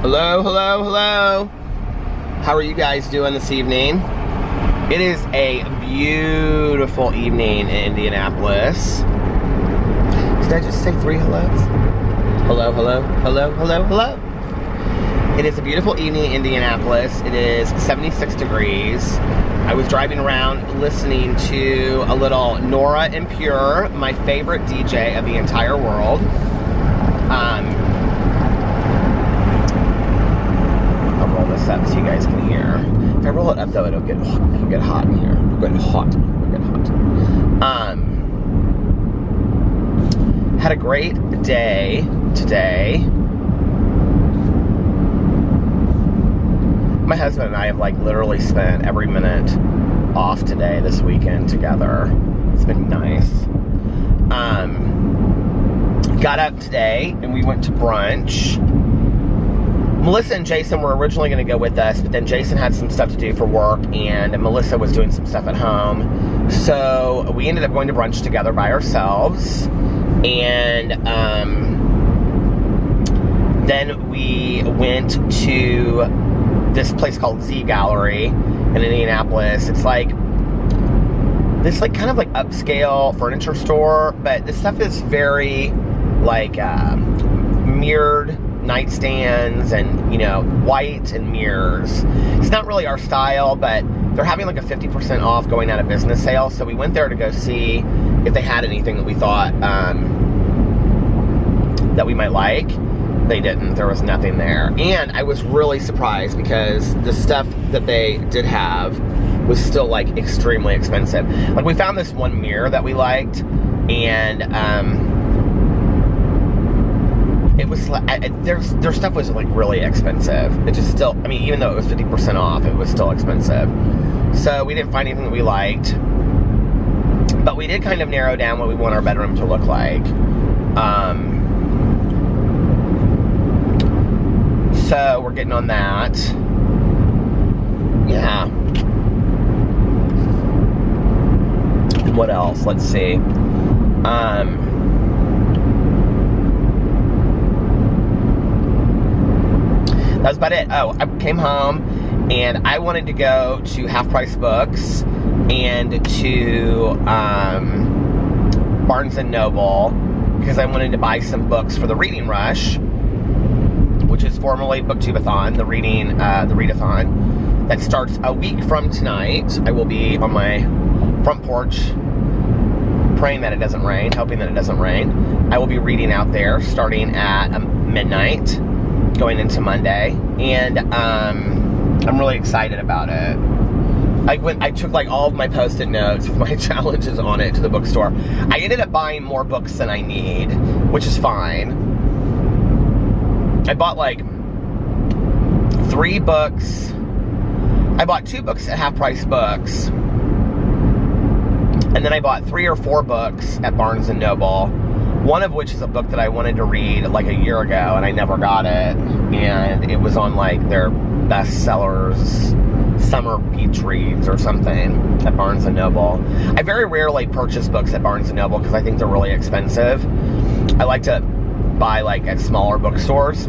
Hello, hello, hello. How are you guys doing this evening? It is a beautiful evening in Indianapolis. Did I just say 3 hellos? Hello, hello, hello, hello, hello. It is a beautiful evening in Indianapolis. It is 76 degrees. I was driving around listening to a little Nora and Pure, my favorite DJ of the entire world. I'll roll this up so you guys can hear. If I roll it up though, it'll get hot in here. It'll get hot. Had a great day today. My husband and I have literally spent every minute off today, this weekend together. It's been nice. Got up today and we went to brunch. Melissa and Jason were originally going to go with us, but then Jason had some stuff to do for work and Melissa was doing some stuff at home. So we ended up going to brunch together by ourselves. And then we went to this place called Z Gallery in Indianapolis. It's like this kind of upscale furniture store, but this stuff is very mirrored nightstands and white and mirrors. It's not really our style, but they're having a 50% off going out of business sale, so we went there to go see if they had anything that we thought that we might like. They didn't. There was nothing there. And I was really surprised because the stuff that they did have was still extremely expensive. We found this one mirror that we liked, and it was their stuff was really expensive. It just still, even though it was 50% off, it was still expensive. So we didn't find anything that we liked, but we did kind of narrow down what we want our bedroom to look like. So we're getting on that. Yeah. And what else? Let's see. That was about it. Oh, I came home and I wanted to go to Half Price Books and to Barnes & Noble because I wanted to buy some books for the Reading Rush, which is formerly Booktubeathon, the read-a-thon, that starts a week from tonight. I will be on my front porch praying that it doesn't rain, hoping that it doesn't rain. I will be reading out there starting at midnight, going into Monday, and I'm really excited about it. I took all of my Post-it notes with my challenges on it to the bookstore. I ended up buying more books than I need, which is fine. I bought 3 books. I bought 2 books at Half Price Books. And then I bought 3 or 4 books at Barnes & Noble. One of which is a book that I wanted to read a year ago and I never got it. And it was on their bestsellers, summer beach reads or something at Barnes & Noble. I very rarely purchase books at Barnes & Noble because I think they're really expensive. I like to buy at smaller bookstores.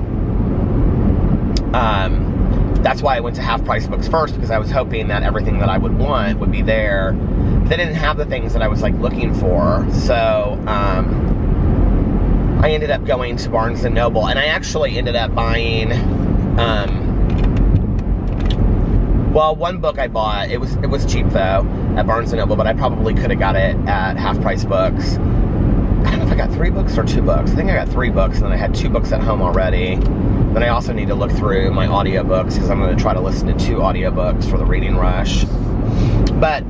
That's why I went to Half Price Books first, because I was hoping that everything that I would want would be there. But they didn't have the things that I was looking for. So I ended up going to Barnes & Noble, and I actually ended up buying one book I bought, it was cheap though at Barnes & Noble, but I probably could have got it at Half Price Books. I don't know if I got 3 books or 2 books. I think I got 3 books, and then I had 2 books at home already. Then I also need to look through my audiobooks because I'm going to try to listen to 2 audiobooks for the Reading Rush. But,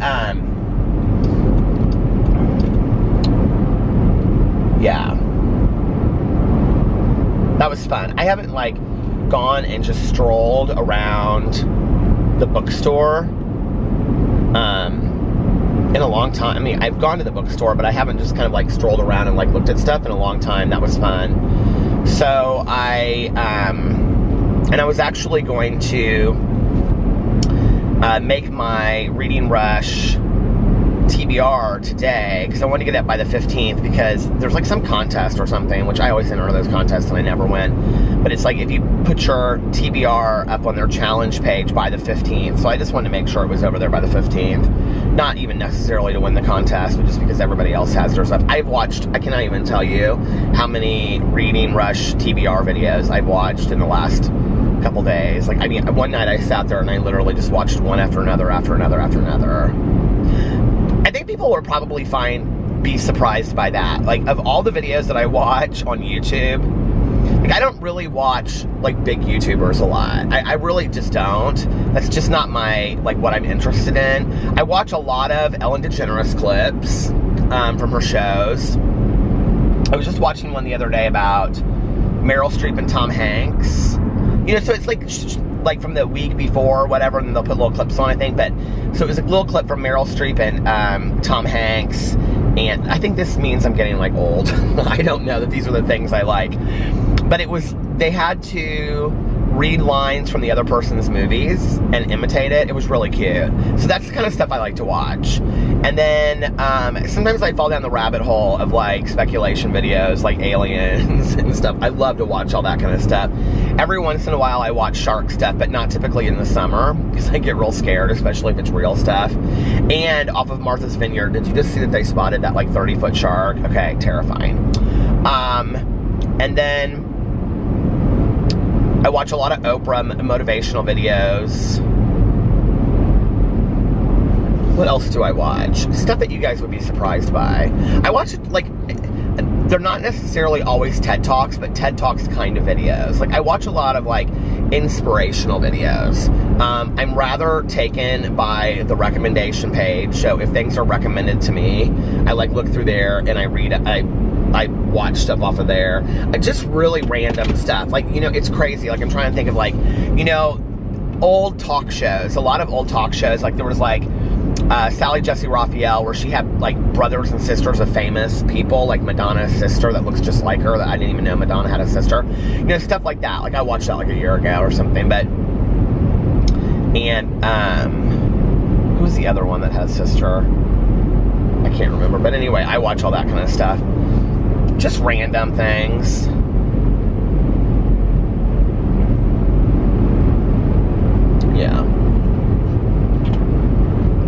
yeah. That was fun. I haven't, gone and just strolled around the bookstore, in a long time. I've gone to the bookstore, but I haven't just kind of strolled around and looked at stuff in a long time. That was fun. So I was actually going to make my Reading Rush TBR today, because I wanted to get it by the 15th, because there's like some contest or something, which I always enter those contests and I never win. But it's like if you put your TBR up on their challenge page by the 15th, so I just wanted to make sure it was over there by the 15th. Not even necessarily to win the contest, but just because everybody else has theirs up. I've watched, I cannot even tell you how many Reading Rush TBR videos I've watched in the last couple days. Like, I mean, one night I sat there and I literally just watched one after another, after another, after another. I think people will probably be surprised by that. Like, of all the videos that I watch on YouTube, like, I don't really watch, like, big YouTubers a lot. I really just don't. That's just not my, like, what I'm interested in. I watch a lot of Ellen DeGeneres clips from her shows. I was just watching one the other day about Meryl Streep and Tom Hanks. You know, so it's like from the week before or whatever, and then they'll put little clips on, I think. But so it was a little clip from Meryl Streep and Tom Hanks, and I think this means I'm getting like old. I don't know that these are the things I like, but they had to read lines from the other person's movies and imitate it. It was really cute. So that's the kind of stuff I like to watch. And then sometimes I fall down the rabbit hole of like speculation videos, like aliens and stuff. I love to watch all that kind of stuff. Every once in a while I watch shark stuff, but not typically in the summer, because I get real scared, especially if it's real stuff. And off of Martha's Vineyard, did you just see that they spotted that like 30-foot shark? Okay, terrifying. And then I watch a lot of Oprah motivational videos. What else do I watch? Stuff that you guys would be surprised by. I watch, like, they're not necessarily always TED Talks, but TED Talks kind of videos. Like, I watch a lot of, like, inspirational videos. I'm rather taken by the recommendation page. So if things are recommended to me, I, like, look through there and I watch stuff off of there. Just really random stuff. Like, you know, it's crazy. Like, I'm trying to think of, like, you know, old talk shows. A lot of old talk shows. Like, there was, like, Sally Jesse Raphael, where she had, like, brothers and sisters of famous people, like Madonna's sister that looks just like her. That I didn't even know Madonna had a sister. You know, stuff like that. Like, I watched that, like, a year ago or something. But, and, who was the other one that had a sister? I can't remember. But anyway, I watch all that kind of stuff. Just random things. Yeah.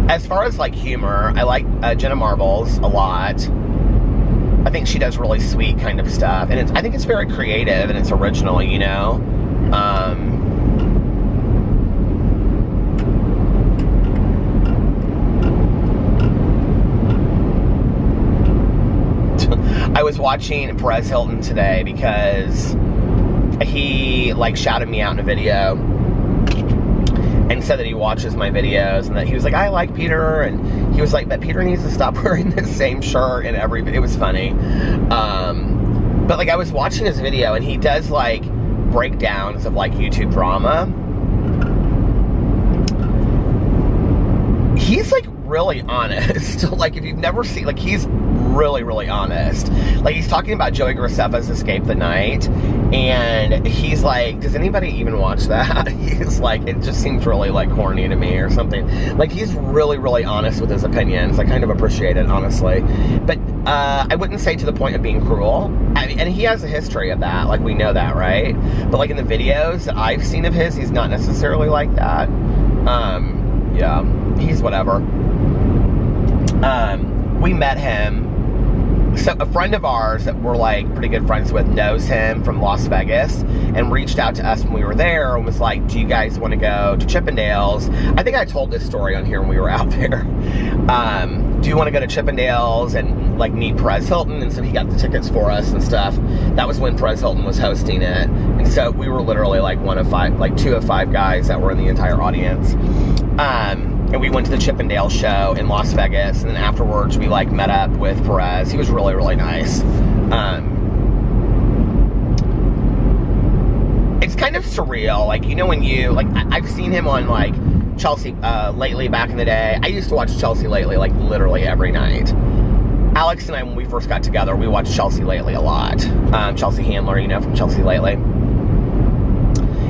As far as, like, humor, I like Jenna Marbles a lot. I think she does really sweet kind of stuff. And I think it's very creative and it's original, you know? I was watching Perez Hilton today because he, like, shouted me out in a video and said that he watches my videos, and that he was like, I like Peter, and he was like, but Peter needs to stop wearing the same shirt in every video. It was funny. But, like, I was watching his video, and he does, like, breakdowns of, like, YouTube drama. He's, like, really honest. Like, if you've never seen, like, he's really, really honest. Like, he's talking about Joey Graceffa's Escape the Night, and he's like, does anybody even watch that? He's like, it just seems really, like, corny to me or something. Like, he's really, really honest with his opinions. I kind of appreciate it, honestly. But I wouldn't say to the point of being cruel. I mean, and he has a history of that. Like, we know that, right? But, like, in the videos that I've seen of his, he's not necessarily like that. Yeah, he's whatever. We met him. So a friend of ours that we're, like, pretty good friends with knows him from Las Vegas and reached out to us when we were there and was like, do you guys want to go to Chippendales? I think I told this story on here when we were out there. Do you want to go to Chippendales and, like, meet Perez Hilton? And so he got the tickets for us and stuff. That was when Perez Hilton was hosting it. And so we were literally, like, two of five guys that were in the entire audience. And we went to the Chippendale show in Las Vegas, and then afterwards we, like, met up with Perez. He was really, really nice. It's kind of surreal, like, you know, when you, like, I've seen him on, like, Chelsea Lately back in the day. I used to watch Chelsea Lately, like, literally every night. Alex and I, when we first got together, we watched Chelsea Lately a lot. Chelsea Handler, you know, from Chelsea Lately.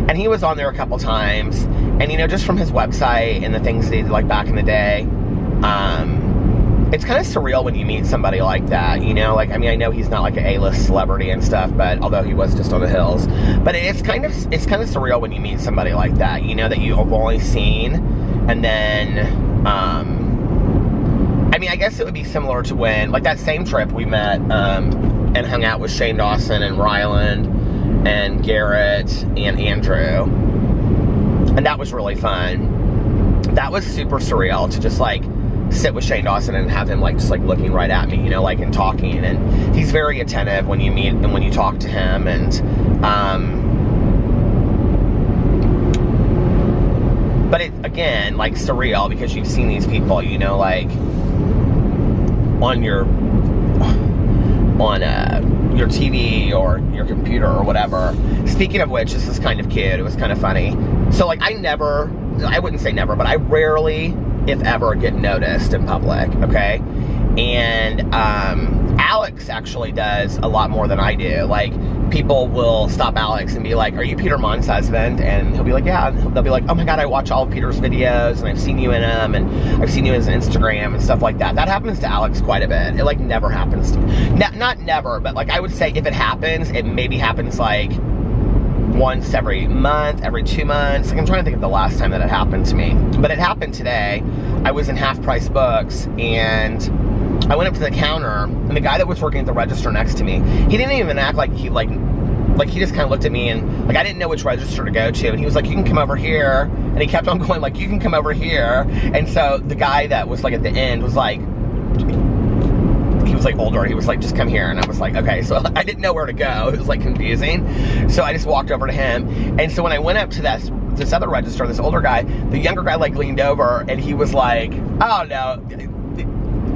And he was on there a couple times. And, you know, just from his website and the things that he did, like, back in the day, it's kind of surreal when you meet somebody like that, you know? Like, I mean, I know he's not like an A-list celebrity and stuff, but although he was just on the hills. But it's kind of surreal when you meet somebody like that, you know, that you have only seen. And then, I mean, I guess it would be similar to when, like that same trip we met and hung out with Shane Dawson and Ryland and Garrett and Andrew. And that was really fun. That was super surreal to just like sit with Shane Dawson and have him like just like looking right at me, you know, like and talking. And he's very attentive when you meet and when you talk to him. And but it again like surreal because you've seen these people, you know, like on your TV or your computer or whatever. Speaking of which, this is kind of cute. It was kind of funny. So like I wouldn't say never, but I rarely, if ever, get noticed in public, okay? And Alex actually does a lot more than I do. Like, people will stop Alex and be like, are you Peter Monn's husband? And he'll be like, yeah. And they'll be like, oh my God, I watch all of Peter's videos, and I've seen you in them, and I've seen you in his Instagram and stuff like that. That happens to Alex quite a bit. It like never happens to me. Not never, but like I would say if it happens, it maybe happens like once every month, every 2 months. Like I'm trying to think of the last time that it happened to me. But it happened today. I was in Half Price Books, and I went up to the counter, and the guy that was working at the register next to me, he didn't even act like he he just kind of looked at me, and like I didn't know which register to go to, and he was like, you can come over here, and he kept on going like, you can come over here. And so the guy that was like at the end was like, he was like older, he was like, just come here. And I was like, okay. So I didn't know where to go. It was like confusing. So I just walked over to him. And so when I went up to this other register, this older guy, the younger guy like leaned over, and he was like, oh no,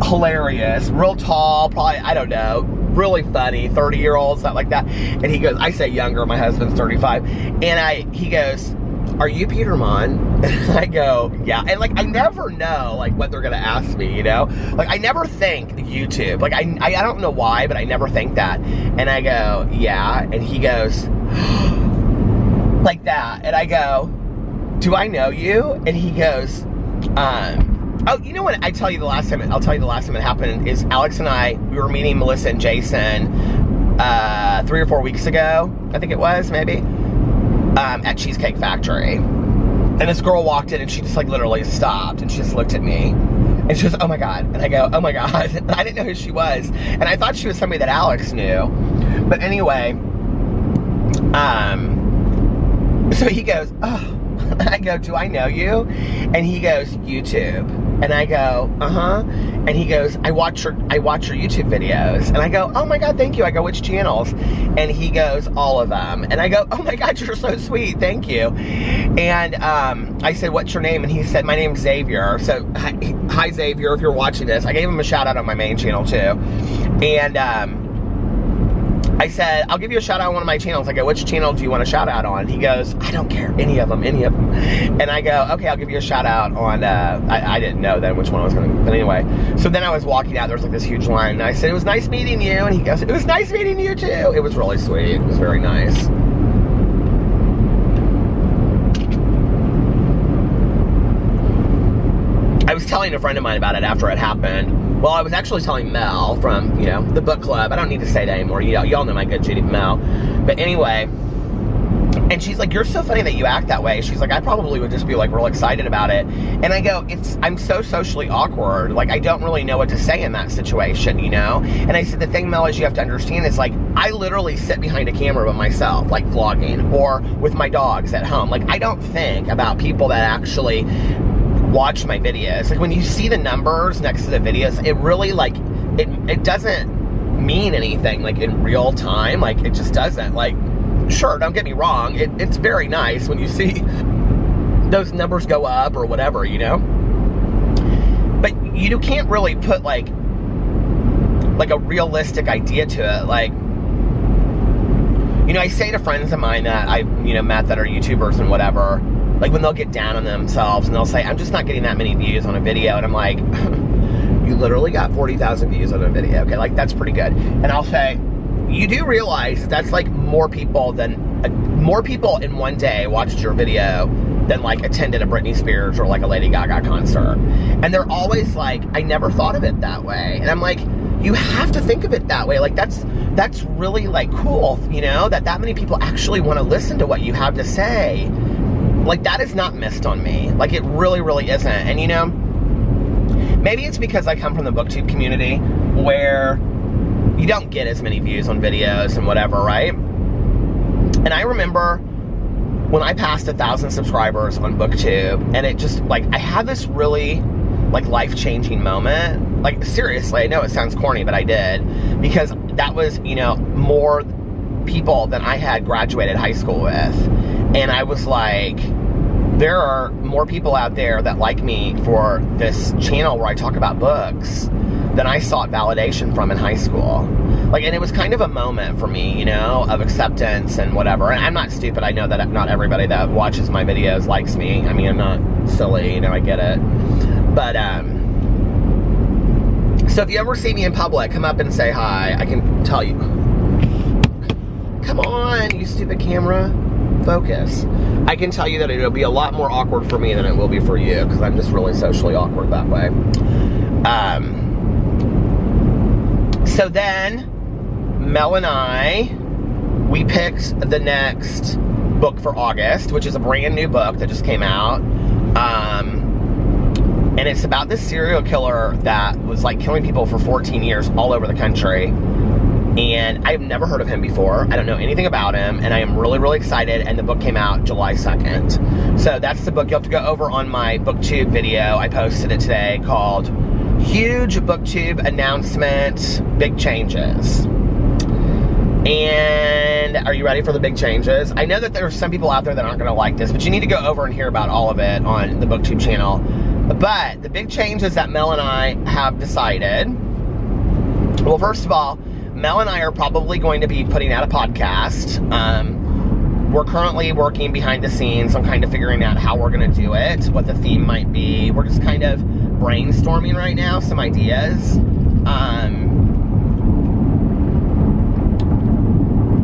hilarious, real tall, probably, I don't know, really funny, 30-year-old, stuff like that. And he goes, I say younger, my husband's 35. And he goes, are you Peter Monn? And I go, yeah. And like, I never know like what they're gonna ask me, you know? Like I never think YouTube. Like I don't know why, but I never think that. And I go, yeah. And he goes, like that. And I go, do I know you? And he goes, oh, you know what? I'll tell you the last time it happened is Alex and I, we were meeting Melissa and Jason 3 or 4 weeks ago, I think it was, maybe, at Cheesecake Factory. And this girl walked in, and she just like literally stopped, and she just looked at me, and she goes, oh my God. And I go, oh my God. And I didn't know who she was, and I thought she was somebody that Alex knew. But anyway, so he goes, oh. I go, do I know you? And he goes, YouTube. And I go, uh-huh. And he goes, I watch your YouTube videos. And I go, oh my God, thank you. I go, which channels? And he goes, all of them. And I go, oh my God, you're so sweet, thank you. And I said, what's your name? And he said, my name's Xavier. So hi Xavier, if you're watching this. I gave him a shout out on my main channel too. And I said, I'll give you a shout out on one of my channels. I go, which channel do you want a shout out on? And he goes, I don't care, any of them. And I go, okay, I'll give you a shout out on, I didn't know then which one I was going to, but anyway. So then I was walking out, there was like this huge line, and I said, it was nice meeting you. And he goes, it was nice meeting you too. It was really sweet, it was very nice. I was telling a friend of mine about it after it happened. Well, I was actually telling Mel from, you know, the book club. I don't need to say that anymore. Y'all know my good Judy Mel. But anyway, and she's like, you're so funny that you act that way. She's like, I probably would just be like real excited about it. And I go, I'm so socially awkward. Like, I don't really know what to say in that situation, you know? And I said, the thing, Mel, is you have to understand is like, I literally sit behind a camera by myself, like vlogging, or with my dogs at home. Like, I don't think about people that actually watch my videos. Like when you see the numbers next to the videos, it really like it doesn't mean anything like in real time. Like it just doesn't. Like, sure, don't get me wrong, it's very nice when you see those numbers go up or whatever, you know, but you can't really put like a realistic idea to it. Like, you know, I say to friends of mine that I, you know, met that are YouTubers and whatever, like when they'll get down on themselves and they'll say, I'm just not getting that many views on a video. And I'm like, you literally got 40,000 views on a video. Okay, like that's pretty good. And I'll say, you do realize that's like more people in one day watched your video than like attended a Britney Spears or like a Lady Gaga concert. And they're always like, I never thought of it that way. And I'm like, you have to think of it that way. Like that's really like cool, you know, that many people actually want to listen to what you have to say. Like that is not missed on me. Like it really, really isn't. And you know, maybe it's because I come from the BookTube community where you don't get as many views on videos and whatever, right? And I remember when I passed 1,000 subscribers on BookTube, and it just, like, I had this really, like, life-changing moment. Like, seriously, I know it sounds corny, but I did. Because that was, you know, more people than I had graduated high school with. And I was like, there are more people out there that like me for this channel where I talk about books than I sought validation from in high school. Like, and it was kind of a moment for me, you know, of acceptance and whatever. And I'm not stupid. I know that not everybody that watches my videos likes me. I mean, I'm not silly, you know, I get it. But, so if you ever see me in public, come up and say hi. I can tell you. Come on, you stupid camera. Focus. I can tell you that it'll be a lot more awkward for me than it will be for you, because I'm just really socially awkward that way. So then, Mel and I, we picked the next book for August, which is a brand new book that just came out. And it's about this serial killer that was like killing people for 14 years all over the country. And I've never heard of him before. I don't know anything about him, and I am really, really excited. And the book came out July 2nd. So that's the book. You'll have to go over on my BookTube video. I posted it today, called Huge BookTube Announcement, Big Changes. And are you ready for the big changes? I know that there are some people out there that aren't going to like this, but you need to go over and hear about all of it on the BookTube channel. But the big changes that Mel and I have decided, well, first of all, Mel and I are probably going to be putting out a podcast. We're currently working behind the scenes on kind of figuring out how we're going to do it, what the theme might be. We're just kind of brainstorming right now, some ideas.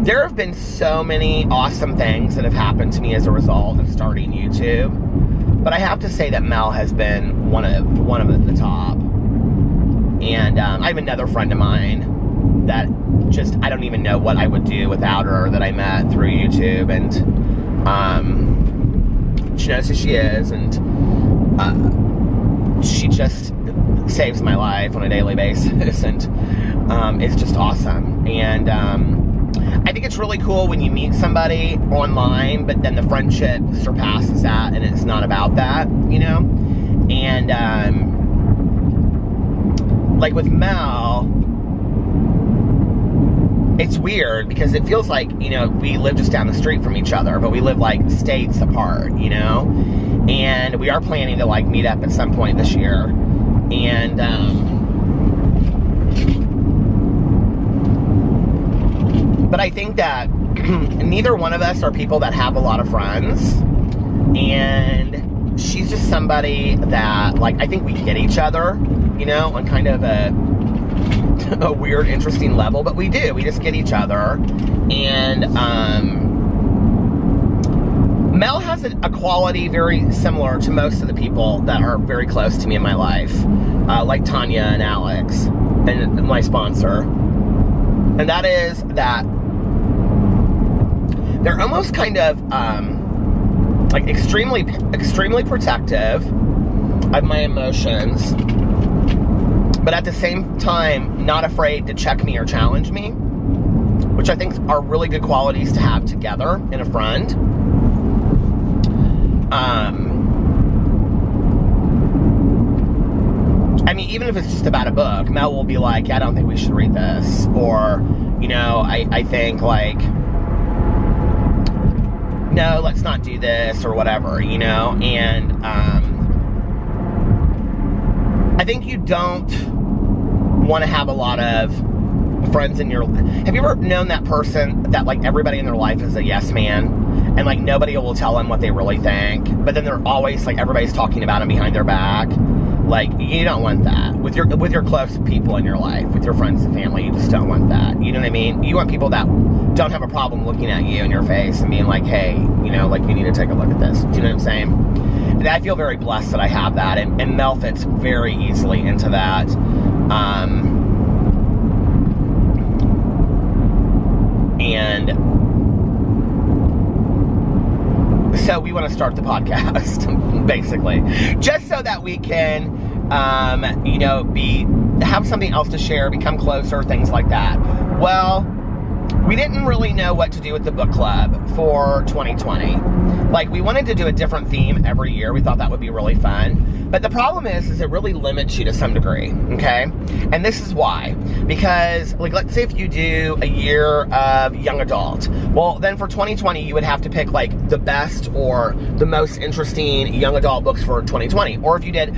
There have been so many awesome things that have happened to me as a result of starting YouTube. But I have to say that Mel has been one of the top. And I have another friend of mine that just, I don't even know what I would do without her, that I met through YouTube. And she knows who she is, and she just saves my life on a daily basis, and it's just awesome. And I think it's really cool when you meet somebody online, but then the friendship surpasses that, and it's not about that, you know? And like with Mel, it's weird because it feels like, you know, we live just down the street from each other, but we live like states apart, you know? And we are planning to like meet up at some point this year. And but I think that neither one of us are people that have a lot of friends. And she's just somebody that, like, I think we get each other, you know, on kind of a weird, interesting level, but we do. We just get each other. And Mel has a quality very similar to most of the people that are very close to me in my life, like Tanya and Alex, and my sponsor. And that is that they're almost kind of like extremely protective of my emotions, but at the same time not afraid to check me or challenge me, which I think are really good qualities to have together in a friend. I mean, even if it's just about a book, Mel will be like, yeah, I don't think we should read this. Or, you know, I think, like, no, let's not do this, or whatever, you know? And I think you don't want to have a lot of friends in your life. Have you ever known that person that, like, everybody in their life is a yes man, and, like, nobody will tell them what they really think, but then they're always, like, everybody's talking about them behind their back? Like, you don't want that. With your close people in your life, with your friends and family, you just don't want that. You know what I mean? You want people that don't have a problem looking at you in your face and being like, hey, you know, like, you need to take a look at this. Do you know what I'm saying? And I feel very blessed that I have that, and Mel fits very easily into that. And so we want to start the podcast, basically, just so that we can, you know, have something else to share, become closer, things like that. Well, we didn't really know what to do with the book club for 2020. Like, we wanted to do a different theme every year. We thought that would be really fun. But the problem is it really limits you to some degree, okay? And this is why. Because, like, let's say if you do a year of young adult, well, then for 2020, you would have to pick, like, the best or the most interesting young adult books for 2020. Or if you did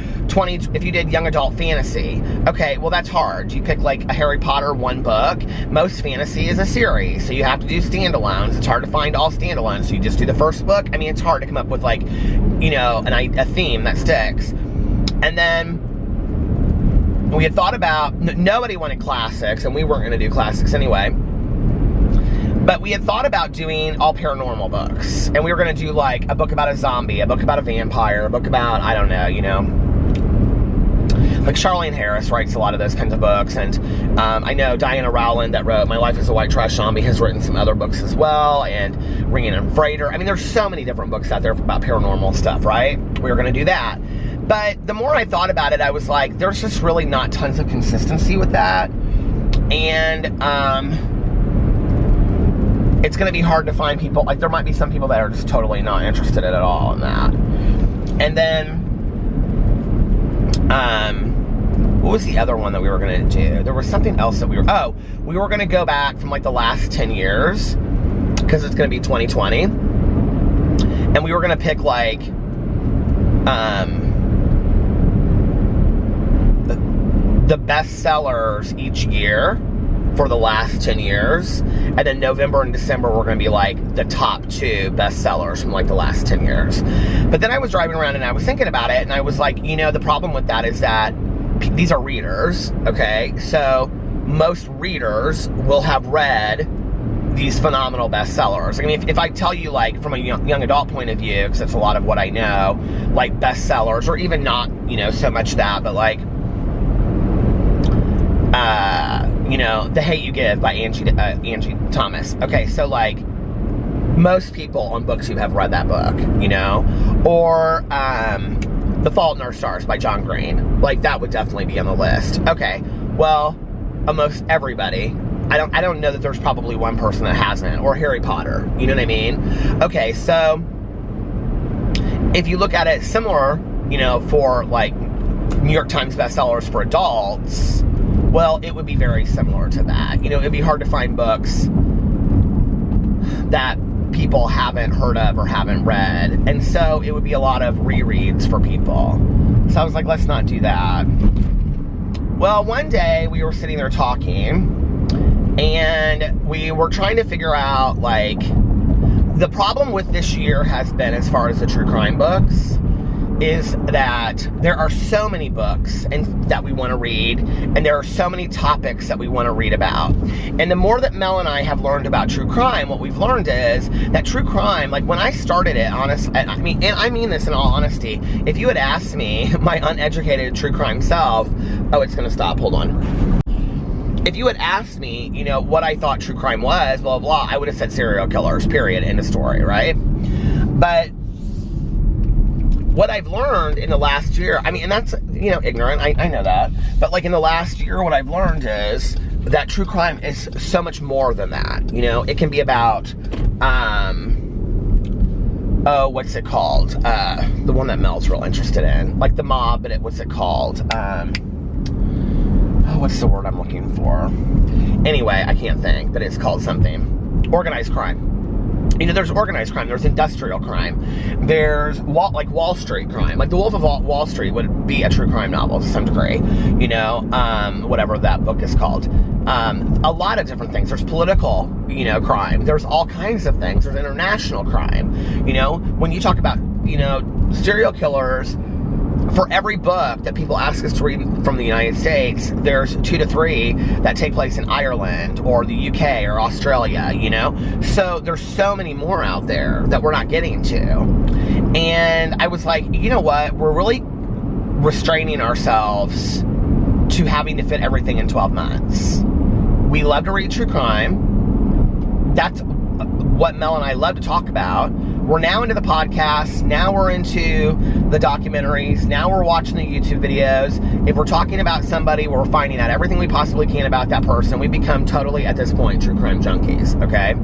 young adult fantasy, okay, well, that's hard. You pick, like, a Harry Potter one book. Most fantasy is a series, so you have to do standalones. It's hard to find all standalones, so you just do the first book. I mean, it's hard to come up with, like, you know, a theme that sticks. And then we had thought about, nobody wanted classics, and we weren't going to do classics anyway. But we had thought about doing all paranormal books. And we were going to do, like, a book about a zombie, a book about a vampire, a book about, I don't know, you know. Like, Charlene Harris writes a lot of those kinds of books. And I know Diana Rowland, that wrote My Life as a White Trash Zombie, has written some other books as well. And Ringing and Freighter. I mean, there's so many different books out there about paranormal stuff, right? We were going to do that. But the more I thought about it, I was like, there's just really not tons of consistency with that. And it's going to be hard to find people. Like, there might be some people that are just totally not interested at all in that. And then, what was the other one that we were going to do? There was something else that we were going to go back from, like, the last 10 years, because it's going to be 2020. And we were going to pick, like, the best sellers each year for the last 10 years. And then November and December were going to be, like, the top 2 best sellers from, like, the last 10 years. But then I was driving around and I was thinking about it, and I was like, you know, the problem with that is that these are readers, okay? So most readers will have read these phenomenal bestsellers. I mean, if I tell you, like, from a young adult point of view, because that's a lot of what I know, like, bestsellers, or even not, you know, so much that, but, like, you know, The Hate U Give by Angie Thomas. Okay, so, like, most people on BookTube have read that book, you know? Or, The Fault in Our Stars by John Green. Like, that would definitely be on the list. Okay, well, almost everybody. I don't know that there's probably one person that hasn't. Or Harry Potter, you know what I mean? Okay, so, if you look at it similar, you know, for, like, New York Times bestsellers for adults, well, it would be very similar to that. You know, it'd be hard to find books that people haven't heard of or haven't read. And so it would be a lot of rereads for people. So I was like, let's not do that. Well, one day we were sitting there talking, and we were trying to figure out, like, the problem with this year has been, as far as the true crime books, is that there are so many books that we want to read, and there are so many topics that we want to read about. And the more that Mel and I have learned about true crime, what we've learned is that true crime, like, when I started it, honestly, and I mean this in all honesty, if you had asked me, my uneducated true crime self, oh, it's going to stop, hold on. If you had asked me, you know, what I thought true crime was, blah, blah, blah, I would have said serial killers, period, end of story, right? But what I've learned in the last year, I mean, and that's, you know, ignorant, I know that, but, like, in the last year, what I've learned is that true crime is so much more than that, you know? It can be about, oh, what's it called? The one that Mel's real interested in, like The Mob, but what's it called? Oh, what's the word I'm looking for? Anyway, I can't think, but it's called something. Organized crime. You know, there's organized crime, there's industrial crime, there's Wall Street crime. Like, The Wolf of Wall Street would be a true crime novel to some degree, you know, whatever that book is called. A lot of different things. There's political, you know, crime. There's all kinds of things. There's international crime. You know, when you talk about, you know, serial killers, for every book that people ask us to read from the United States, there's 2 to 3 that take place in Ireland or the UK or Australia, you know? So there's so many more out there that we're not getting to. And I was like, you know what? We're really restraining ourselves to having to fit everything in 12 months. We love to read true crime. That's what Mel and I love to talk about. We're now into the podcast. Now we're into the documentaries. Now we're watching the YouTube videos. If we're talking about somebody, we're finding out everything we possibly can about that person. We become totally, at this point, true crime junkies, okay?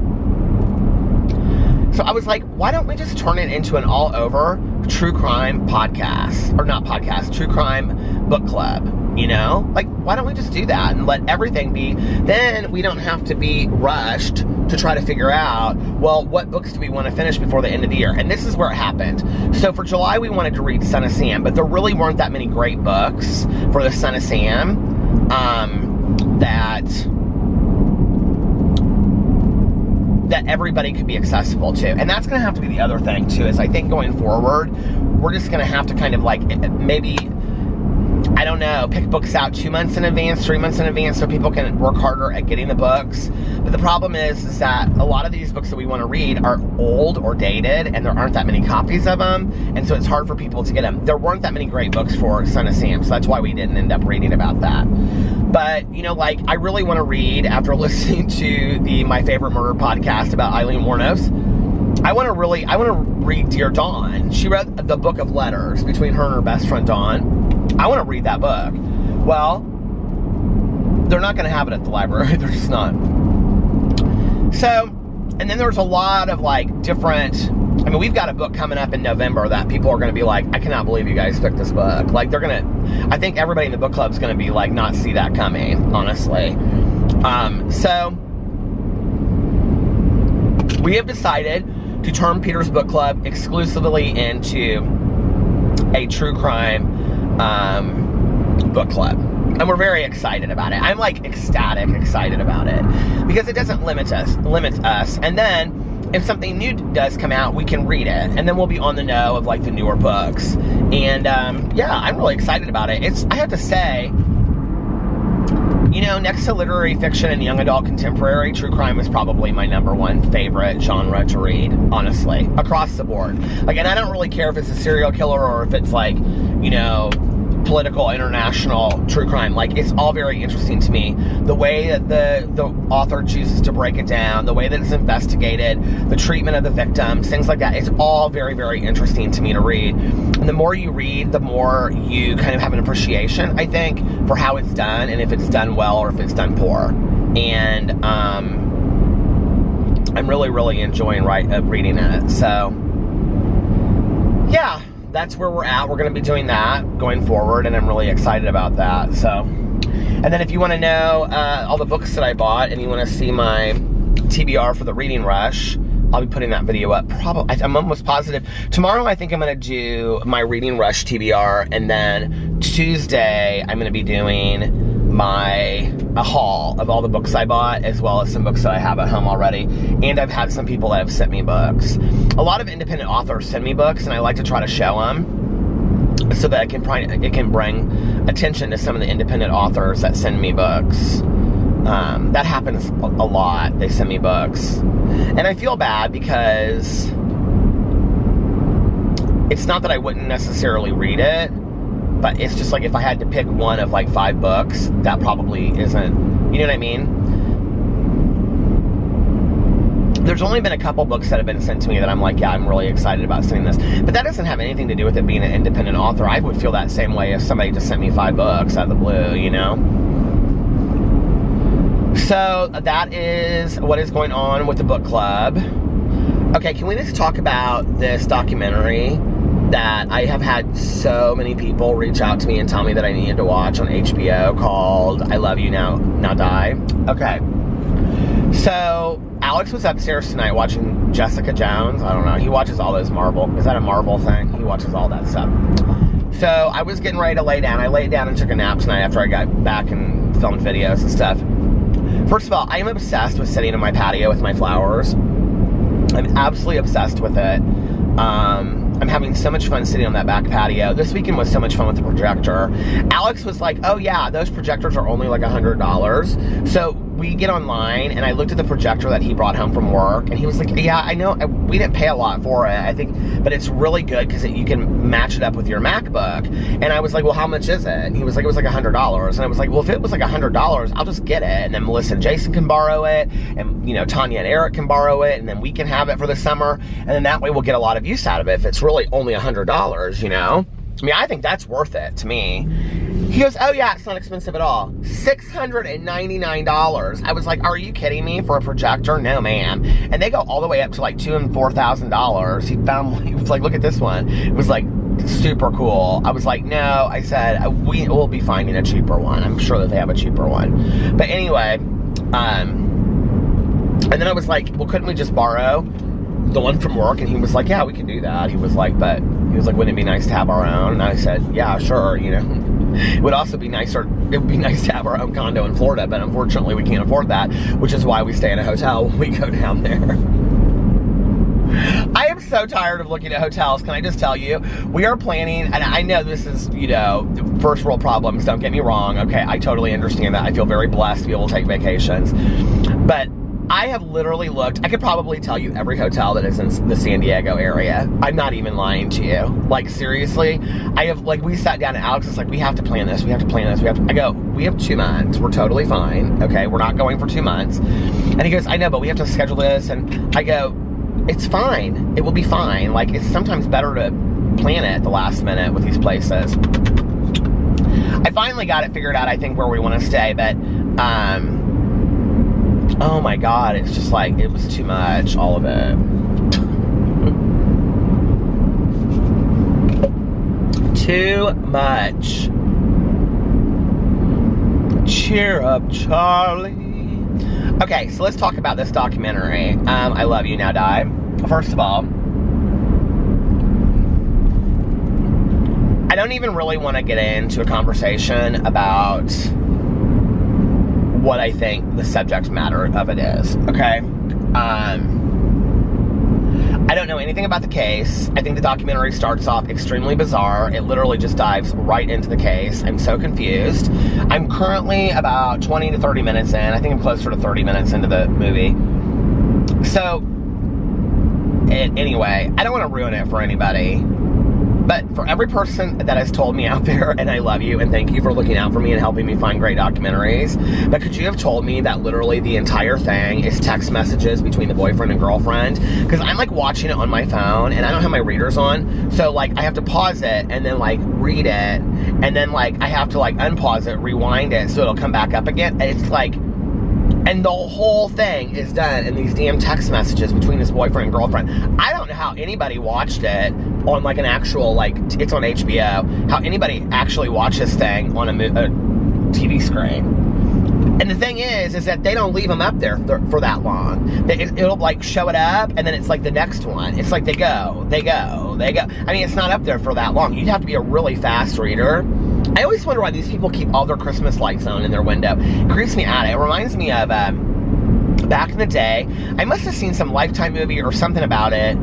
So I was like, why don't we just turn it into an all-over true crime podcast? Or not podcast, true crime book club, you know? Like, why don't we just do that and let everything be? Then we don't have to be rushed to try to figure out, well, what books do we want to finish before the end of the year? And this is where it happened. So for July, we wanted to read Son of Sam, but there really weren't that many great books for the Son of Sam that everybody could be accessible to. And that's going to have to be the other thing, too, is I think going forward, we're just going to have to kind of like, maybe, I don't know, pick books out 2 months in advance, 3 months in advance, so people can work harder at getting the books. But the problem is that a lot of these books that we want to read are old or dated, and there aren't that many copies of them, and so it's hard for people to get them. There weren't that many great books for Son of Sam, so that's why we didn't end up reading about that. But, you know, like, I really want to read, after listening to the My Favorite Murder podcast about Eileen Wuornos, I want to read Dear Dawn. She read the book of letters between her and her best friend Dawn. I want to read that book. Well, they're not going to have it at the library. They're just not. So, and then there's a lot of, like, different, I mean, we've got a book coming up in November that people are going to be like, I cannot believe you guys picked this book. Like, they're going to, I think everybody in the book club is going to be like, not see that coming, honestly. So, we have decided to turn Peter's Book Club exclusively into a true crime book club. And we're very excited about it. I'm like ecstatic excited about it. Because it doesn't limit us. And then if something new does come out, we can read it. And then we'll be on the know of like the newer books. And yeah, I'm really excited about it. I have to say, you know, next to literary fiction and young adult contemporary, true crime is probably my #1 favorite genre to read, honestly, across the board. Like, and I don't really care if it's a serial killer or if it's like, you know, political, international true crime. Like, it's all very interesting to me. The way that the author chooses to break it down, the way that it's investigated, the treatment of the victims, things like that. It's all very, very interesting to me to read. And the more you read, the more you kind of have an appreciation, I think, for how it's done and if it's done well or if it's done poor. And I'm really, really enjoying reading it. So, yeah. That's where we're at. We're going to be doing that going forward, and I'm really excited about that. So, and then if you want to know all the books that I bought, and you want to see my TBR for the Reading Rush, I'll be putting that video up. Probably, I'm almost positive. Tomorrow, I think I'm going to do my Reading Rush TBR, and then Tuesday, I'm going to be doing a haul of all the books I bought, as well as some books that I have at home already. And I've had some people that have sent me books. A lot of independent authors send me books, and I like to try to show them so that it can bring attention to some of the independent authors that send me books. That happens a lot. They send me books. And I feel bad because it's not that I wouldn't necessarily read it, but it's just like if I had to pick one of like 5 books, that probably isn't, you know what I mean? There's only been a couple books that have been sent to me that I'm like, yeah, I'm really excited about sending this. But that doesn't have anything to do with it being an independent author. I would feel that same way if somebody just sent me 5 books out of the blue, you know? So that is what is going on with the book club. Okay, can we just talk about this documentary that I have had so many people reach out to me and tell me that I needed to watch on HBO called I Love You Now Die? Okay. So, Alex was upstairs tonight watching Jessica Jones. I don't know. He watches all those Marvel. Is that a Marvel thing? He watches all that stuff. So, I was getting ready to lay down. I laid down and took a nap tonight after I got back and filmed videos and stuff. First of all, I am obsessed with sitting in my patio with my flowers. I'm absolutely obsessed with it. I'm having having so much fun sitting on that back patio. This weekend was so much fun with the projector. Alex was like, oh yeah, those projectors are only like $100. So we get online, and I looked at the projector that he brought home from work, and he was like, yeah, I know, we didn't pay a lot for it, I think, but it's really good because you can match it up with your MacBook. And I was like, well, how much is it? And he was like, it was like $100. And I was like, well, if it was like $100, I'll just get it. And then Melissa and Jason can borrow it, and, you know, Tanya and Eric can borrow it, and then we can have it for the summer. And then that way we'll get a lot of use out of it if it's really only $100, you know? I mean, I think that's worth it to me. He goes, oh yeah, it's not expensive at all. $699. I was like, are you kidding me for a projector? No, ma'am. And they go all the way up to like $2,000 and $4,000. He was like, look at this one. It was like super cool. I was like, no, I said, we will be finding a cheaper one. I'm sure that they have a cheaper one. But anyway, and then I was like, well, couldn't we just borrow the one from work? And he was like, yeah, we can do that. He was like, wouldn't it be nice to have our own? And I said, yeah, sure, you know. It would also be nicer, it would be nice to have our own condo in Florida, but unfortunately we can't afford that, which is why we stay in a hotel when we go down there. I am so tired of looking at hotels. Can I just tell you, we are planning, and I know this is, you know, first world problems, don't get me wrong, okay, I totally understand that. I feel very blessed to be able to take vacations, but I have literally looked, I could probably tell you every hotel that is in the San Diego area. I'm not even lying to you. Like, seriously, we sat down and Alex was like, we have to plan this, we have to plan this, I go, we have 2 months, we're totally fine, okay, we're not going for 2 months. And he goes, I know, but we have to schedule this, and I go, it's fine, it will be fine. Like, it's sometimes better to plan it at the last minute with these places. I finally got it figured out, I think, where we want to stay, but, oh my God, it's just like, it was too much, all of it. Too much. Cheer up, Charlie. Okay, so let's talk about this documentary, I Love You Now Die. First of all, I don't even really want to get into a conversation about what I think the subject matter of it is, okay? I don't know anything about the case. I think the documentary starts off extremely bizarre. It literally just dives right into the case. I'm so confused. I'm currently about 20 to 30 minutes in. I think I'm closer to 30 minutes into the movie. So, anyway, I don't want to ruin it for anybody. But for every person that has told me out there, and I love you, and thank you for looking out for me and helping me find great documentaries, but could you have told me that literally the entire thing is text messages between the boyfriend and girlfriend? Because I'm like watching it on my phone, and I don't have my readers on, so like I have to pause it, and then like read it, and then like I have to like unpause it, rewind it, so it'll come back up again. It's like, and the whole thing is done in these damn text messages between this boyfriend and girlfriend. I don't know how anybody watched it on like an actual, like, it's on HBO, how anybody actually watched this thing on a TV screen. And the thing is that they don't leave them up there for that long. It'll like show it up, and then it's like the next one. It's like they go. I mean, it's not up there for that long. You'd have to be a really fast reader. I always wonder why these people keep all their Christmas lights on in their window. It creeps me out. It reminds me of back in the day. I must have seen some Lifetime movie or something about it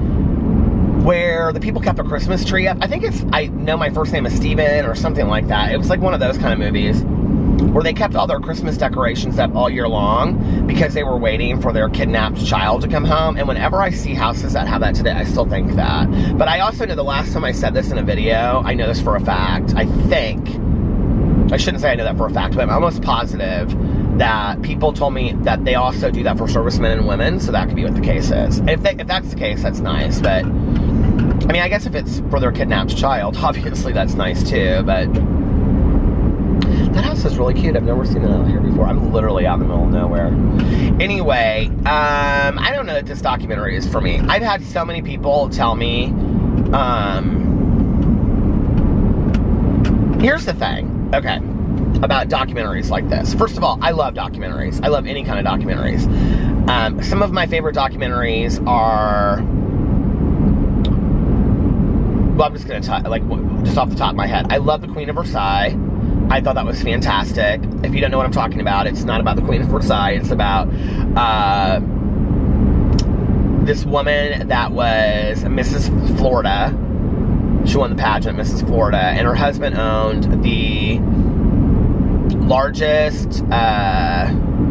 where the people kept a Christmas tree up. I think it's I Know My First Name is Steven or something like that. It was like one of those kind of movies where they kept all their Christmas decorations up all year long because they were waiting for their kidnapped child to come home. And whenever I see houses that have that today, I still think that. But I also know the last time I said this in a video, I know this for a fact, I shouldn't say I know that for a fact, but I'm almost positive that people told me that they also do that for servicemen and women, so that could be what the case is. If that's the case, that's nice, but, I mean, I guess if it's for their kidnapped child, obviously that's nice too, but that house is really cute. I've never seen it out here before. I'm literally out in the middle of nowhere. Anyway, I don't know that this documentary is for me. I've had so many people tell me, here's the thing, okay, about documentaries like this. First of all, I love documentaries. I love any kind of documentaries. Some of my favorite documentaries are, well, I'm just going to like, just off the top of my head. I love The Queen of Versailles. I thought that was fantastic. If you don't know what I'm talking about, it's not about the Queen of Versailles. It's about this woman that was Mrs. Florida She won the pageant, Mrs. Florida, and her husband owned the largest,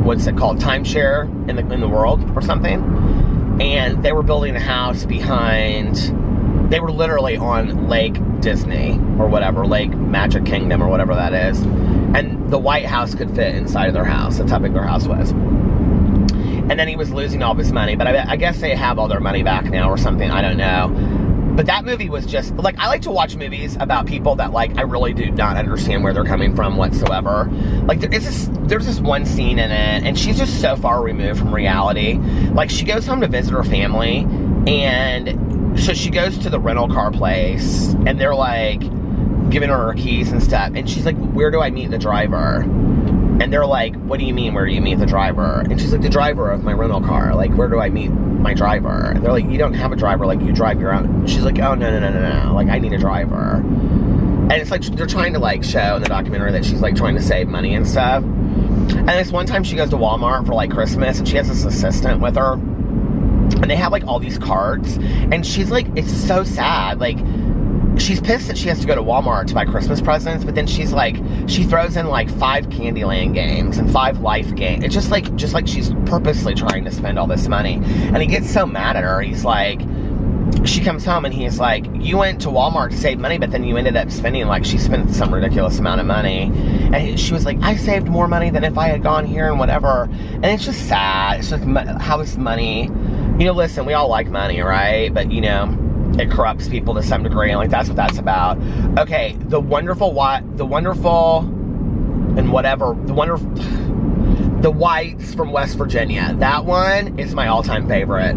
what's it called, timeshare in the world or something. And they were building a house behind, they were literally on Lake Disney or whatever, Lake Magic Kingdom or whatever that is. And the White House could fit inside of their house. That's how big their house was. And then he was losing all of his money, but I guess they have all their money back now or something, I don't know. But that movie was just, like, I like to watch movies about people that, like, I really do not understand where they're coming from whatsoever. Like, there's this one scene in it, and she's just so far removed from reality. Like, she goes home to visit her family, and so she goes to the rental car place, and they're, like, giving her keys and stuff, and she's like, where do I meet the driver? And they're like, what do you mean, where do you meet the driver? And she's like, the driver of my rental car. Like, where do I meet my driver? And they're like, you don't have a driver, like, you drive your own. She's like, oh, no. Like, I need a driver. And it's like, they're trying to, like, show in the documentary that she's, like, trying to save money and stuff. And this one time she goes to Walmart for, like, Christmas, and she has this assistant with her. And they have, like, all these cards. And she's like, it's so sad. Like, she's pissed that she has to go to Walmart to buy Christmas presents, but then she's like, she throws in like 5 Candyland games and 5 Life games. It's just like she's purposely trying to spend all this money. And he gets so mad at her. He's like, she comes home and he's like, you went to Walmart to save money, but then you ended up spending, like, she spent some ridiculous amount of money. And she was like, I saved more money than if I had gone here and whatever. And it's just sad. It's just how this money, you know, listen, we all like money, right? But, you know, it corrupts people to some degree, and, like, that's what that's about. Okay, the Whites from West Virginia. That one is my all-time favorite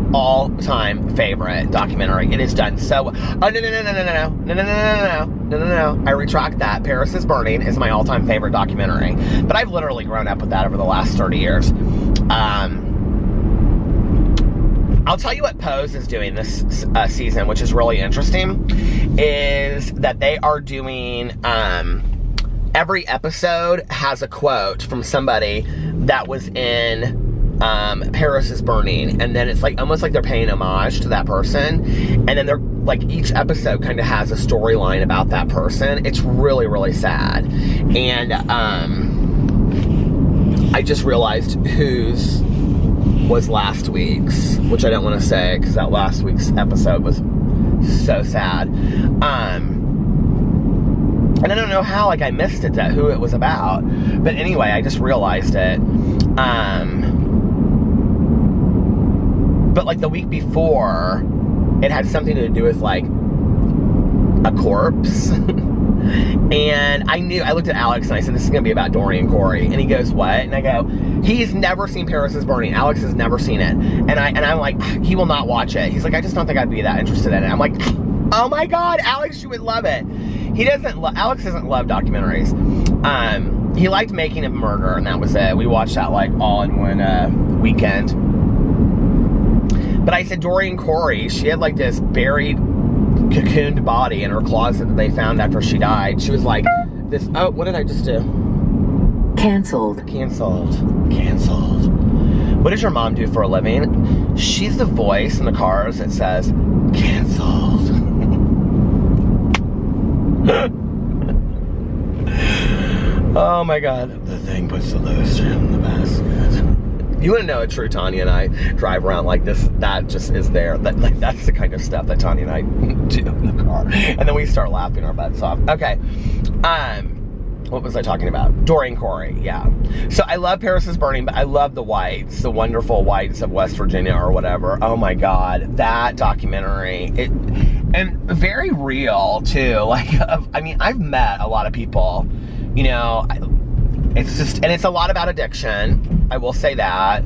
documentary. It is done so. Oh, no. I retract that. Paris is Burning is my all-time favorite documentary. But I've literally grown up with that over the last 30 years. I'll tell you what Pose is doing this season, which is really interesting, is that they are doing, every episode has a quote from somebody that was in Paris is Burning, and then it's like almost like they're paying homage to that person, and then they're like, each episode kind of has a storyline about that person. It's really, really sad. And I just realized whose was last week's, which I don't want to say because that last week's episode was so sad. And I don't know how, like, I missed it, who it was about. But anyway, I just realized it. But, like, the week before, it had something to do with, like, a corpse. And I looked at Alex and I said, this is going to be about Dorian Corey. And he goes, what? And I go, he's never seen Paris is Burning. Alex has never seen it. And I'm like, he will not watch it. He's like, I just don't think I'd be that interested in it. I'm like, oh my God, Alex, you would love it. Alex doesn't love documentaries. He liked Making of Murder, and that was it. We watched that, like, all in one weekend. But I said, Dorian Corey, she had, like, this buried, cocooned body in her closet that they found after she died. She was like, this, oh, what did I just do? Canceled. What does your mom do for a living? She's the voice in the cars that says, canceled. Oh my God. The thing puts the lowest in the basket. You want to know a true Tanya and I drive around like this, that just is there. That's the kind of stuff that Tanya and I do in the car. And then we start laughing our butts off. Okay. What was I talking about? Dorian Corey, yeah. So I love Paris is Burning, but I love the Whites, the wonderful Whites of West Virginia or whatever. Oh my God, that documentary. And very real too. Like, I mean, I've met a lot of people, you know, it's just, and it's a lot about addiction. I will say that.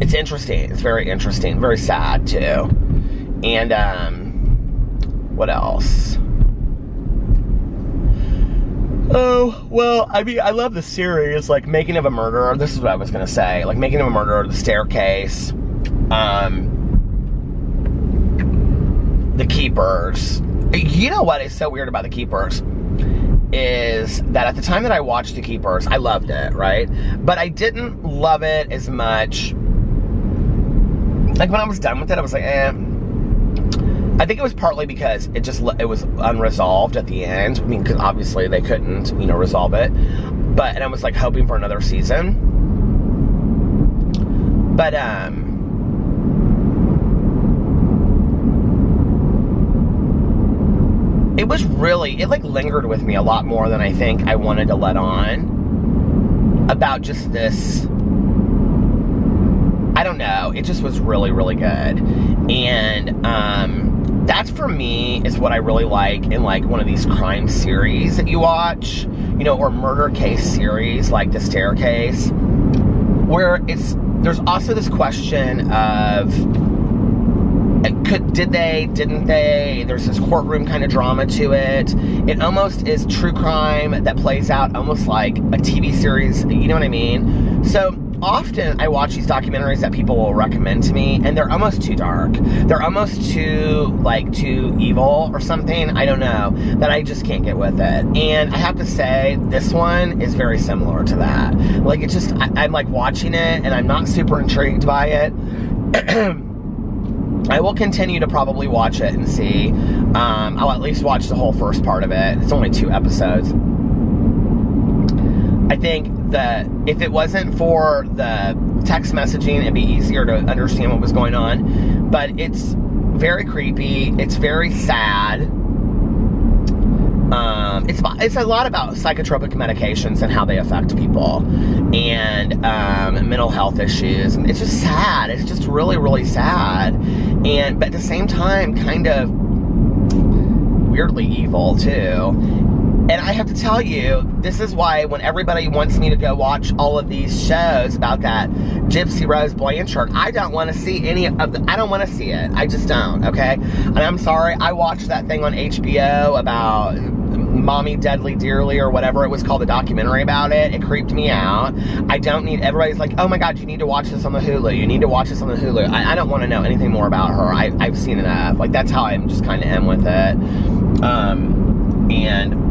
It's interesting. It's very interesting. Very sad too. And, what else? Oh, well, I mean, I love the series, like Making of a Murderer. This is what I was going to say. Like Making of a Murderer, The Staircase, The Keepers. You know what is so weird about The Keepers? Is that at the time that I watched The Keepers, I loved it, right? But I didn't love it as much. Like when I was done with it, I was like, eh. I think it was partly because it was unresolved at the end. I mean, because obviously they couldn't, resolve it. And I was like hoping for another season. But, it was really, it like lingered with me a lot more than I think I wanted to let on about just this. I don't know. It just was really, really good. And, that's for me is what I really like in like one of these crime series that you watch, or murder case series like The Staircase, where there's also this question of didn't they? There's this courtroom kind of drama to it. It almost is true crime that plays out almost like a TV series, you know what I mean? So often I watch these documentaries that people will recommend to me, and they're almost too dark. They're almost too evil or something. I don't know, that I just can't get with it. And I have to say, this one is very similar to that. Like, it just, I'm like watching it, and I'm not super intrigued by it. I will continue to probably watch it and see. I'll at least watch the whole first part of it. It's only 2 episodes. I think that if it wasn't for the text messaging, it'd be easier to understand what was going on. But it's very creepy. It's very sad. It's a lot about psychotropic medications and how they affect people, and mental health issues. And it's just sad. It's just really, really sad. But at the same time, kind of weirdly evil too. And I have to tell you, this is why when everybody wants me to go watch all of these shows about that Gypsy Rose Blanchard, I don't want to see any of the, I don't want to see it. I just don't, okay? And I'm sorry, I watched that thing on HBO about Mommy Deadly Dearly or whatever it was called, the documentary about it. It creeped me out. I don't need, everybody's like, oh my God, you need to watch this on the Hulu. You need to watch this on the Hulu. I don't want to know anything more about her. I've seen enough. Like, that's how I'm just kind of am with it. And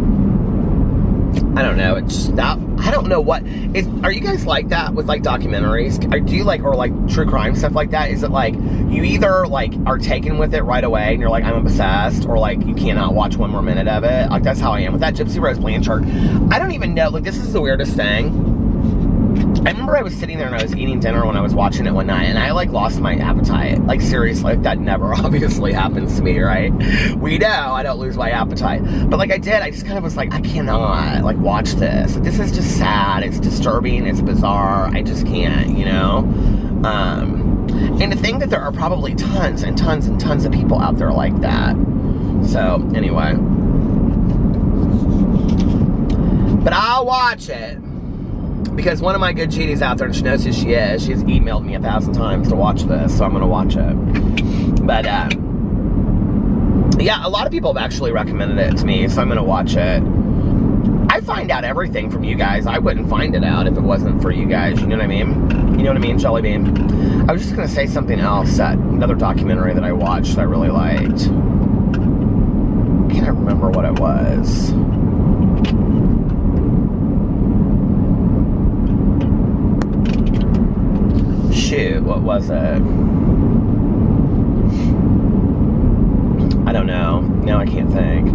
I don't know, it's that, I don't know what is, are you guys like that with like documentaries? Or do you like, or like true crime stuff like that? Is it like, you either like are taken with it right away and you're like, I'm obsessed, or like you cannot watch one more minute of it? Like, that's how I am with that Gypsy Rose Blanchard. I don't even know, like, this is the weirdest thing. I remember I was sitting there and I was eating dinner when I was watching it one night, and I like lost my appetite. Like, seriously, like, that never obviously happens to me, right? We know I don't lose my appetite. But like I did, I just kind of was like, I cannot like watch this. This is just sad. It's disturbing. It's bizarre. I just can't, and to think that there are probably tons and tons and tons of people out there like that. So anyway, but I'll watch it. Because one of my good GDs out there, and she knows who she is, she's emailed me 1,000 times to watch this, so I'm going to watch it. But, yeah, a lot of people have actually recommended it to me, so I'm going to watch it. I find out everything from you guys. I wouldn't find it out if it wasn't for you guys, you know what I mean? You know what I mean, Jelly Bean? I was just going to say something else, another documentary that I watched that I really liked. Can't remember what it was. Shoot, what was it? I don't know. Now I can't think.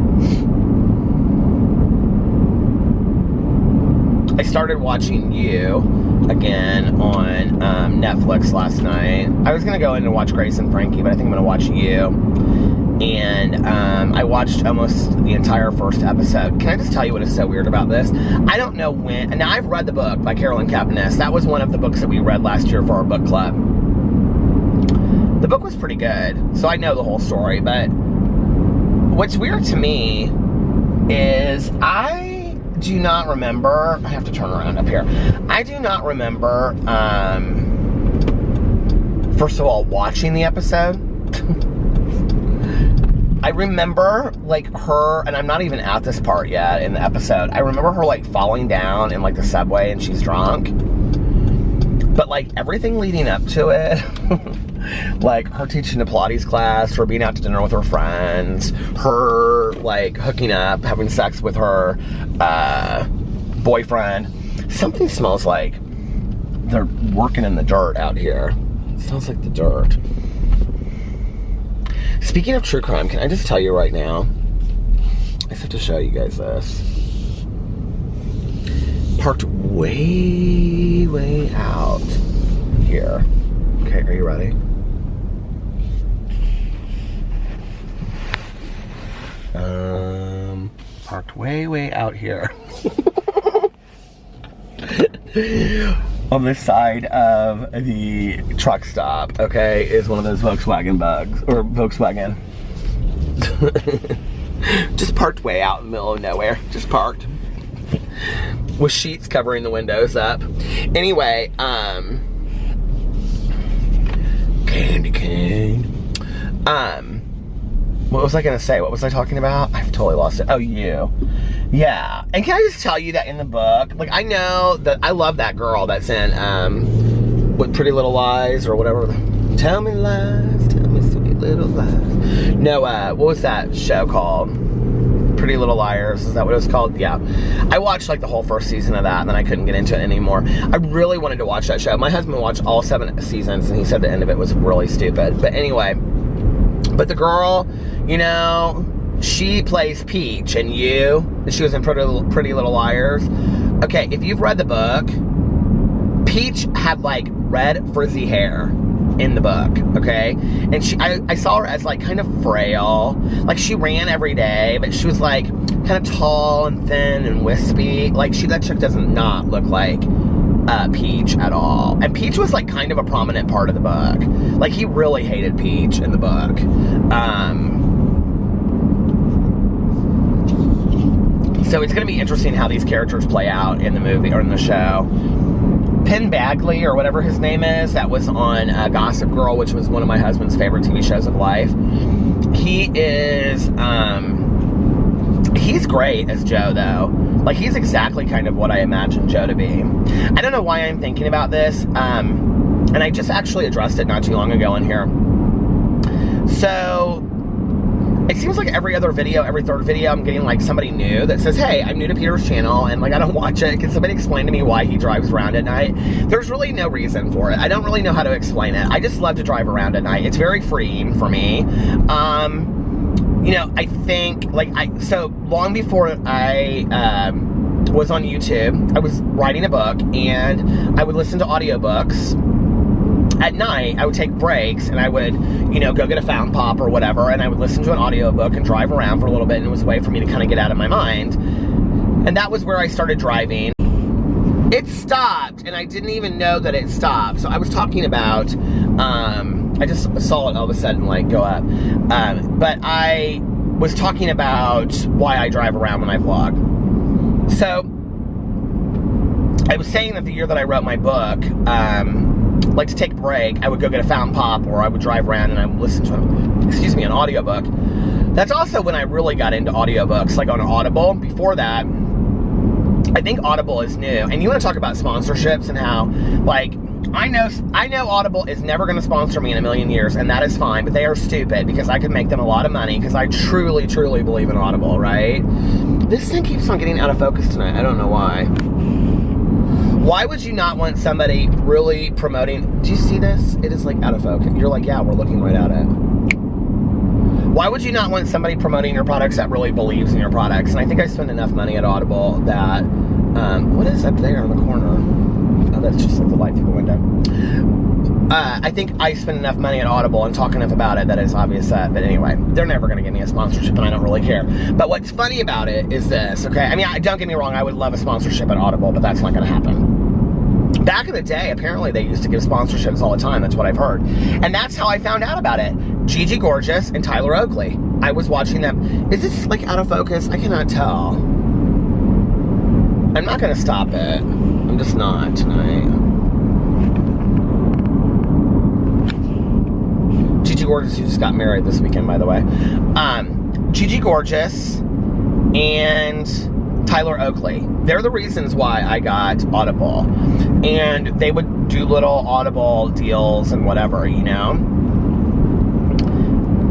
I started watching You again on Netflix last night. I was going to go in and watch Grace and Frankie, but I think I'm going to watch You. And I watched almost the entire first episode. Can I just tell you what is so weird about this? I don't know when, and now I've read the book by Carolyn Kepnes. That was one of the books that we read last year for our book club. The book was pretty good, so I know the whole story, but what's weird to me is I do not remember, I have to turn around up here. I do not remember, first of all, watching the episode. I remember, like, her, and I'm not even at this part yet in the episode, I remember her, like, falling down in, like, the subway and she's drunk. But, like, everything leading up to it, like, her teaching a Pilates class, her being out to dinner with her friends, her, like, hooking up, having sex with her boyfriend. Something smells like they're working in the dirt out here. It smells like the dirt. Speaking Speaking of true crime, can I just tell you right now? I just have to show you guys this. Parked way out here. Okay, are you ready? Parked way out here. On the side of the truck stop, okay, is one of those Volkswagen bugs, or Volkswagen. Just parked way out in the middle of nowhere. Just parked. With sheets covering the windows up. Anyway, candy cane. What was I gonna say? What was I talking about? I've totally lost it. Oh, you. Yeah. And can I just tell you that in the book, like, I know that I love that girl that's in, what, Pretty Little Lies or whatever. Tell me lies, tell me sweet little lies. No, what was that show called? Pretty Little Liars, is that what it was called? Yeah. I watched like the whole first season of that and then I couldn't get into it anymore. I really wanted to watch that show. My husband watched all 7 seasons and he said the end of it was really stupid. But anyway, but the girl, you know, she plays Peach and she was in Pretty Little Liars. Okay, if you've read the book, Peach had like red frizzy hair in the book, okay? And I saw her as like kind of frail. Like she ran every day, but she was like kind of tall and thin and wispy. Like that chick does not look like Peach at all. And Peach was like kind of a prominent part of the book. Like he really hated Peach in the book. So it's gonna be interesting how these characters play out in the movie or in the show. Penn Badgley, or whatever his name is, that was on Gossip Girl, which was one of my husband's favorite TV shows of life. He is, he's great as Joe, though. Like, he's exactly kind of what I imagined Joe to be. I don't know why I'm thinking about this, and I just actually addressed it not too long ago in here. So, it seems like every other video, every third video, I'm getting like somebody new that says, hey, I'm new to Peter's channel, and like I don't watch it. Can somebody explain to me why he drives around at night? There's really no reason for it. I don't really know how to explain it. I just love to drive around at night. It's very freeing for me. You know, I think, like, so long before I was on YouTube, I was writing a book, and I would listen to audiobooks. At night, I would take breaks, and I would, you know, go get a fountain pop or whatever, and I would listen to an audiobook and drive around for a little bit, and it was a way for me to kind of get out of my mind. And that was where I started driving. It stopped, and I didn't even know that it stopped. So I was talking about, I just saw it all of a sudden, like, go up. But I was talking about why I drive around when I vlog. So, I was saying that the year that I wrote my book, like to take a break, I would go get a fountain pop, or I would drive around and I would listen to, an audiobook. That's also when I really got into audiobooks, like on Audible. Before that, I think Audible is new. And you want to talk about sponsorships and how, like, I know Audible is never going to sponsor me in a million years, and that is fine, but they are stupid because I could make them a lot of money because I truly, truly believe in Audible, right? This thing keeps on getting out of focus tonight. I don't know why. Why would you not want somebody really promoting? Do you see this? It is like out of focus. You're like, yeah, we're looking right at it. Why would you not want somebody promoting your products that really believes in your products? And I think I spend enough money at Audible that, what is up there in the corner? Oh, that's just like the light through the window. I think I spend enough money at Audible and talk enough about it that it's obvious that, but anyway, they're never going to give me a sponsorship and I don't really care. But what's funny about it is this, okay? I mean, don't get me wrong, I would love a sponsorship at Audible, but that's not going to happen. Back in the day, apparently they used to give sponsorships all the time. That's what I've heard. And that's how I found out about it. Gigi Gorgeous and Tyler Oakley. I was watching them. Is this like out of focus? I cannot tell. I'm not going to stop it. I'm just not tonight. Gigi Gorgeous, who just got married this weekend, by the way. Gigi Gorgeous and Tyler Oakley. They're the reasons why I got Audible. And they would do little Audible deals and whatever, you know?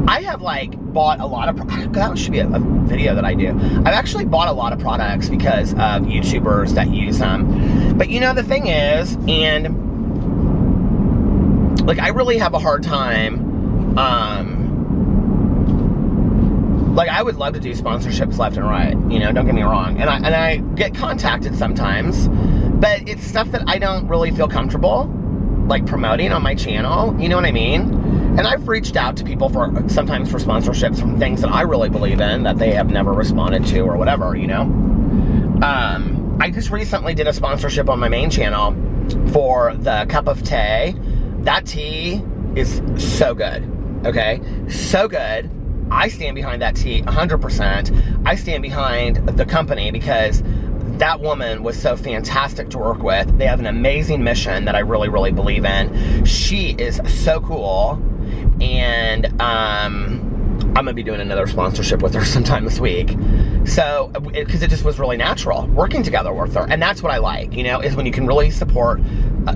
I have, like, bought a lot of... That should be a video that I do. I've actually bought a lot of products because of YouTubers that use them. But, you know, the thing is, and... like, I really have a hard time, Like, I would love to do sponsorships left and right, you know, don't get me wrong. And I get contacted sometimes, but it's stuff that I don't really feel comfortable, like, promoting on my channel, you know what I mean? And I've reached out to people sometimes for sponsorships from things that I really believe in that they have never responded to or whatever, you know? I just recently did a sponsorship on my main channel for the cup of tea. That tea is so good, okay? So good. I stand behind that tea 100%. I stand behind the company because that woman was so fantastic to work with. They have an amazing mission that I really, really believe in. She is so cool. And I'm gonna be doing another sponsorship with her sometime this week. So, because it just was really natural working together with her. And that's what I like, you know, is when you can really support,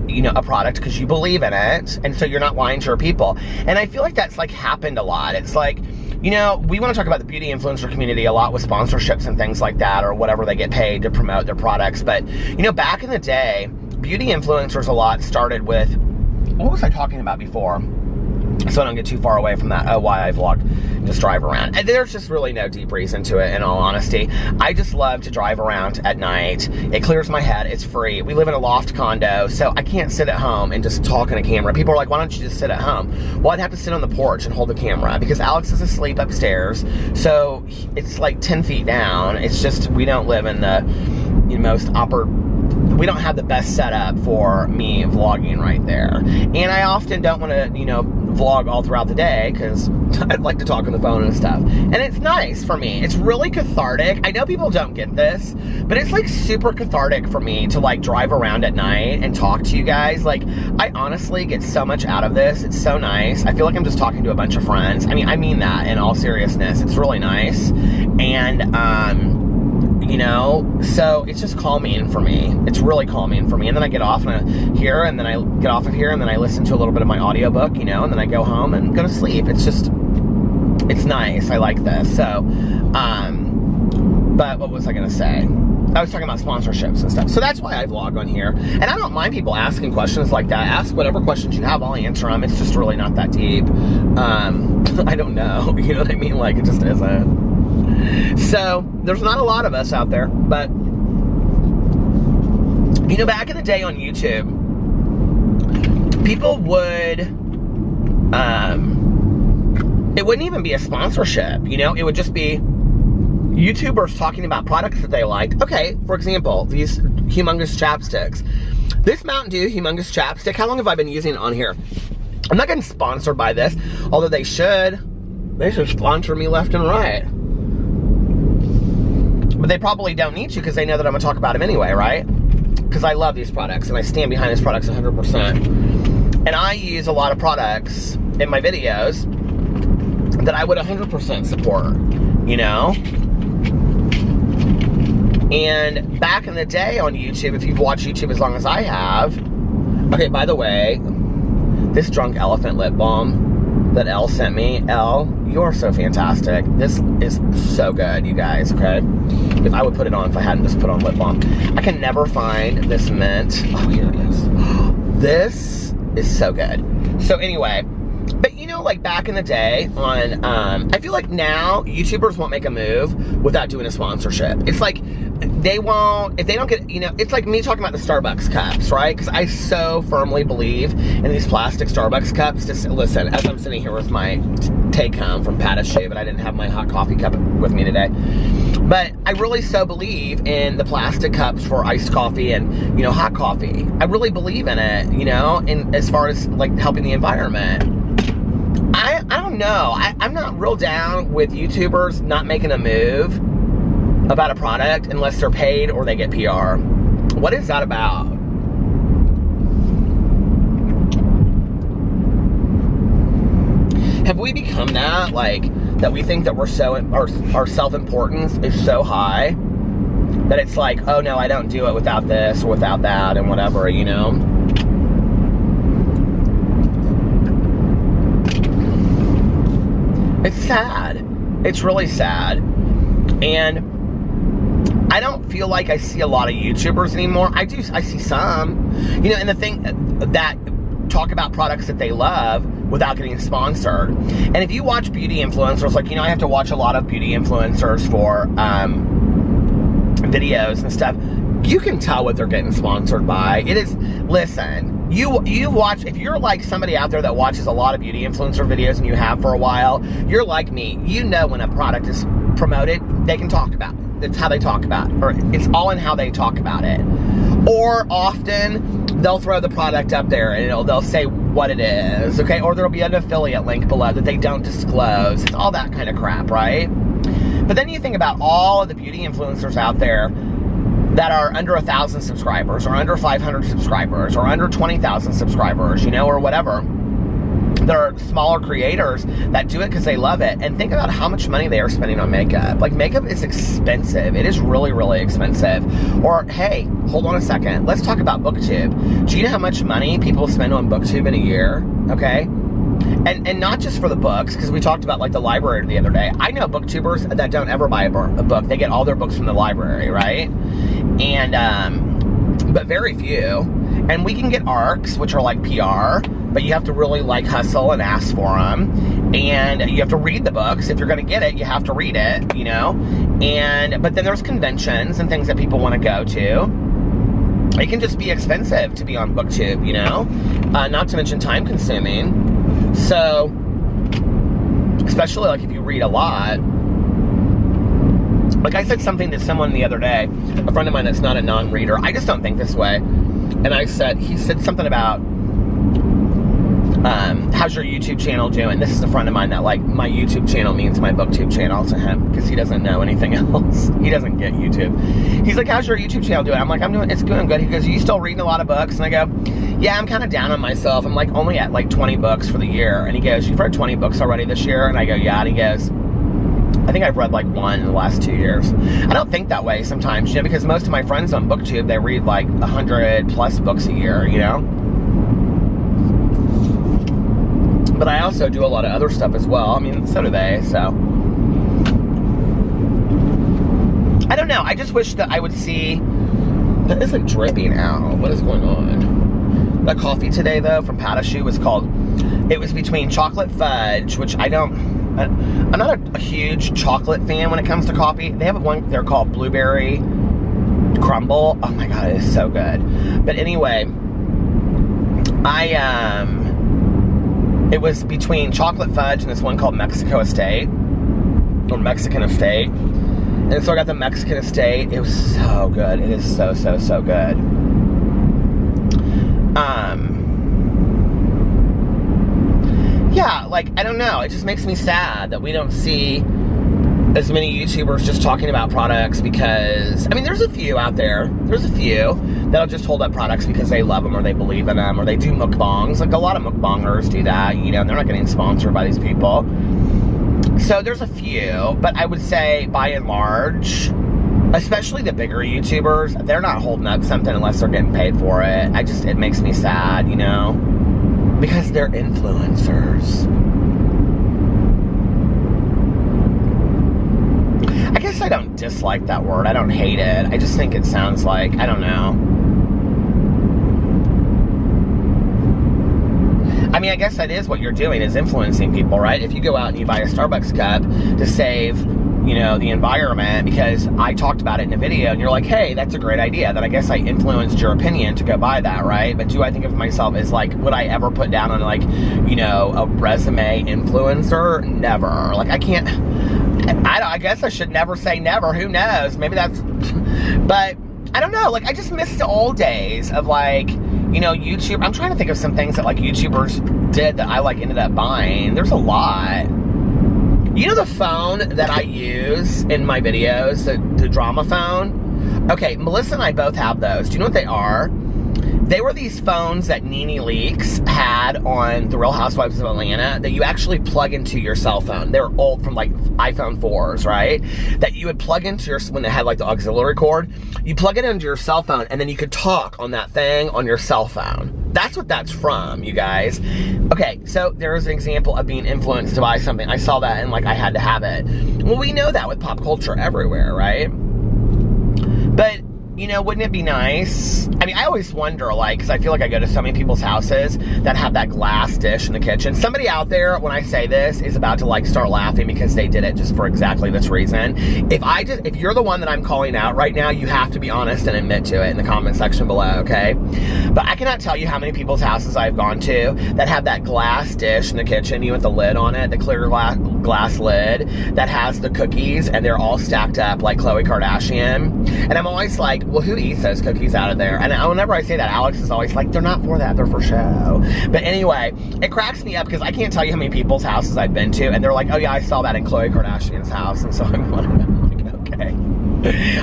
you know, a product because you believe in it. And so you're not lying to your people. And I feel like that's like happened a lot. It's like, you know, we want to talk about the beauty influencer community a lot with sponsorships and things like that, or whatever they get paid to promote their products. But, you know, back in the day, beauty influencers a lot started with, what was I talking about before? So I don't get too far away from that, why I vlog, just drive around. And there's just really no deep reason to it, in all honesty. I just love to drive around at night. It clears my head, it's free. We live in a loft condo, so I can't sit at home and just talk in a camera. People are like, why don't you just sit at home? Well, I'd have to sit on the porch and hold the camera, because Alex is asleep upstairs, so it's like 10 feet down. It's just, we don't live in the we don't have the best setup for me vlogging right there. And I often don't want to, you know, vlog all throughout the day because I'd like to talk on the phone and stuff. And it's nice for me. It's really cathartic. I know people don't get this, but it's like super cathartic for me to like drive around at night and talk to you guys. Like, I honestly get so much out of this. It's so nice. I feel like I'm just talking to a bunch of friends. I mean that in all seriousness. It's really nice. And, you know, so it's just calming for me. It's really calming for me. And then I get off and then I get off of here, and then I listen to a little bit of my audiobook, you know, and then I go home and go to sleep. It's just, it's nice. I like this. So, but what was I going to say? I was talking about sponsorships and stuff. So that's why I vlog on here. And I don't mind people asking questions like that. Ask whatever questions you have, I'll answer them. It's just really not that deep. I don't know. You know what I mean? Like, it just isn't. So, there's not a lot of us out there, but, you know, back in the day on YouTube, people would, it wouldn't even be a sponsorship, you know, it would just be YouTubers talking about products that they liked. Okay, for example, these humongous chapsticks. This Mountain Dew humongous chapstick, how long have I been using it on here? I'm not getting sponsored by this, although they should. They should sponsor me left and right. But they probably don't need to because they know that I'm going to talk about them anyway, right? Because I love these products and I stand behind these products 100%. And I use a lot of products in my videos that I would 100% support, you know? And back in the day on YouTube, if you've watched YouTube as long as I have, okay, by the way, this Drunk Elephant lip balm that Elle sent me, Elle, you're so fantastic. This is so good, you guys, okay? If I would put it on if I hadn't just put on lip balm. I can never find this mint. Oh, here it is. This is so good. So anyway, but you know, like back in the day on, I feel like now YouTubers won't make a move without doing a sponsorship. It's like, they won't, if they don't get, you know, it's like me talking about the Starbucks cups, right? Because I so firmly believe in these plastic Starbucks cups. Just listen, as I'm sitting here with my take home from Patache, but I didn't have my hot coffee cup with me today. But I really so believe in the plastic cups for iced coffee and, you know, hot coffee. I really believe in it, you know, in as far as like helping the environment. I don't know. I'm not real down with YouTubers not making a move about a product unless they're paid or they get PR. What is that about? Have we become that, like, that we think that we're so, our self-importance is so high that it's like, oh no, I don't do it without this or without that and whatever, you know? It's sad. It's really sad. And I don't feel like I see a lot of YouTubers anymore. I see some, you know, and the thing that talk about products that they love, without getting sponsored. And if you watch beauty influencers, like, I have to watch a lot of beauty influencers for videos and stuff, you can tell what they're getting sponsored by. It is, listen, you watch, if you're like somebody out there that watches a lot of beauty influencer videos and you have for a while, you're like me, you know when a product is promoted, they can talk about it. It's how they talk about it, or it's all in how they talk about it. Or often they'll throw the product up there and they'll say what it is, okay? Or there'll be an affiliate link below that they don't disclose. It's all that kind of crap, right? But then you think about all of the beauty influencers out there that are under 1,000 subscribers, or under 500 subscribers, or under 20,000 subscribers, or whatever. There are smaller creators that do it because they love it. And think about how much money they are spending on makeup. Like, makeup is expensive. It is really, really expensive. Or, hey, hold on a second. Let's talk about BookTube. Do you know how much money people spend on BookTube in a year? Okay? And not just for the books, because we talked about, like, the library the other day. I know booktubers that don't ever buy a book. They get all their books from the library, right? And, but very few. And we can get ARCs, which are like PR, but you have to really like hustle and ask for them. And you have to read the books. If you're going to get it, you have to read it, but then there's conventions and things that people want to go to. It can just be expensive to be on BookTube, not to mention time consuming. So, especially like if you read a lot. Like, I said something to someone the other day, a friend of mine that's not a non-reader. I just don't think this way. And he said something about, how's your YouTube channel doing? This is a friend of mine that, like, my YouTube channel means my BookTube channel to him, because he doesn't know anything else. He doesn't get YouTube. He's like, how's your YouTube channel doing? I'm like, it's doing good. He goes, are you still reading a lot of books? And I go, yeah, I'm kind of down on myself. I'm like only at like 20 books for the year. And he goes, you've read 20 books already this year? And I go, yeah. And he goes, I think I've read like one in the last 2 years. I don't think that way sometimes, because most of my friends on BookTube, they read like 100 plus books a year, But I also do a lot of other stuff as well. I mean, so do they, so. I don't know. I just wish that I would see, that isn't dripping out. What is going on? The coffee today, though, from Patashu it was between chocolate fudge, which I'm not a huge chocolate fan when it comes to coffee. They have one, they're called blueberry crumble. Oh my God, it is so good. But anyway, it was between chocolate fudge and this one called Mexican Estate. And so I got the Mexican Estate. It was so good. It is so, so, so good. Yeah, like, I don't know. It just makes me sad that we don't see as many YouTubers just talking about products because, I mean, there's a few out there. There's a few that'll just hold up products because they love them or they believe in them or they do mukbangs. Like, a lot of mukbangers do that, and they're not getting sponsored by these people. So there's a few, but I would say by and large, especially the bigger YouTubers, they're not holding up something unless they're getting paid for it. It makes me sad, because they're influencers. I guess I don't dislike that word. I don't hate it. I just think it sounds like, I don't know. I mean, I guess that is what you're doing, is influencing people, right? If you go out and you buy a Starbucks cup to save, the environment because I talked about it in a video and you're like, hey, that's a great idea, then I guess I influenced your opinion to go buy that, right? But do I think of myself as like, would I ever put down on like, a resume influencer? Never. Like, I can't, I guess I should never say never. Who knows? Maybe that's, but I don't know. Like, I just miss the old days of like, YouTube. I'm trying to think of some things that like YouTubers did that I like ended up buying. There's a lot. The phone that I use in my videos, the drama phone? Okay, Melissa and I both have those. Do you know what they are? They were these phones that Nene Leakes had on The Real Housewives of Atlanta that you actually plug into your cell phone. They were old, from like iPhone 4s, right? That you would plug into when they had like the auxiliary cord. You plug it into your cell phone and then you could talk on that thing on your cell phone. That's what that's from, you guys. Okay, so there's an example of being influenced to buy something. I saw that and like I had to have it. Well, we know that with pop culture everywhere, right? But you know, wouldn't it be nice? I mean, I always wonder, like, because I feel like I go to so many people's houses that have that glass dish in the kitchen. Somebody out there, when I say this, is about to, like, start laughing because they did it just for exactly this reason. If you're the one that I'm calling out right now, you have to be honest and admit to it in the comment section below, okay? But I cannot tell you how many people's houses I've gone to that have that glass dish in the kitchen, you with the lid on it, the clear glass lid that has the cookies, and they're all stacked up like Khloe Kardashian. And I'm always like, well, who eats those cookies out of there? And whenever I say that, Alex is always like, they're not for that, they're for show. But anyway, it cracks me up because I can't tell you how many people's houses I've been to, and they're like, oh yeah, I saw that in Khloe Kardashian's house. And so I'm like, okay.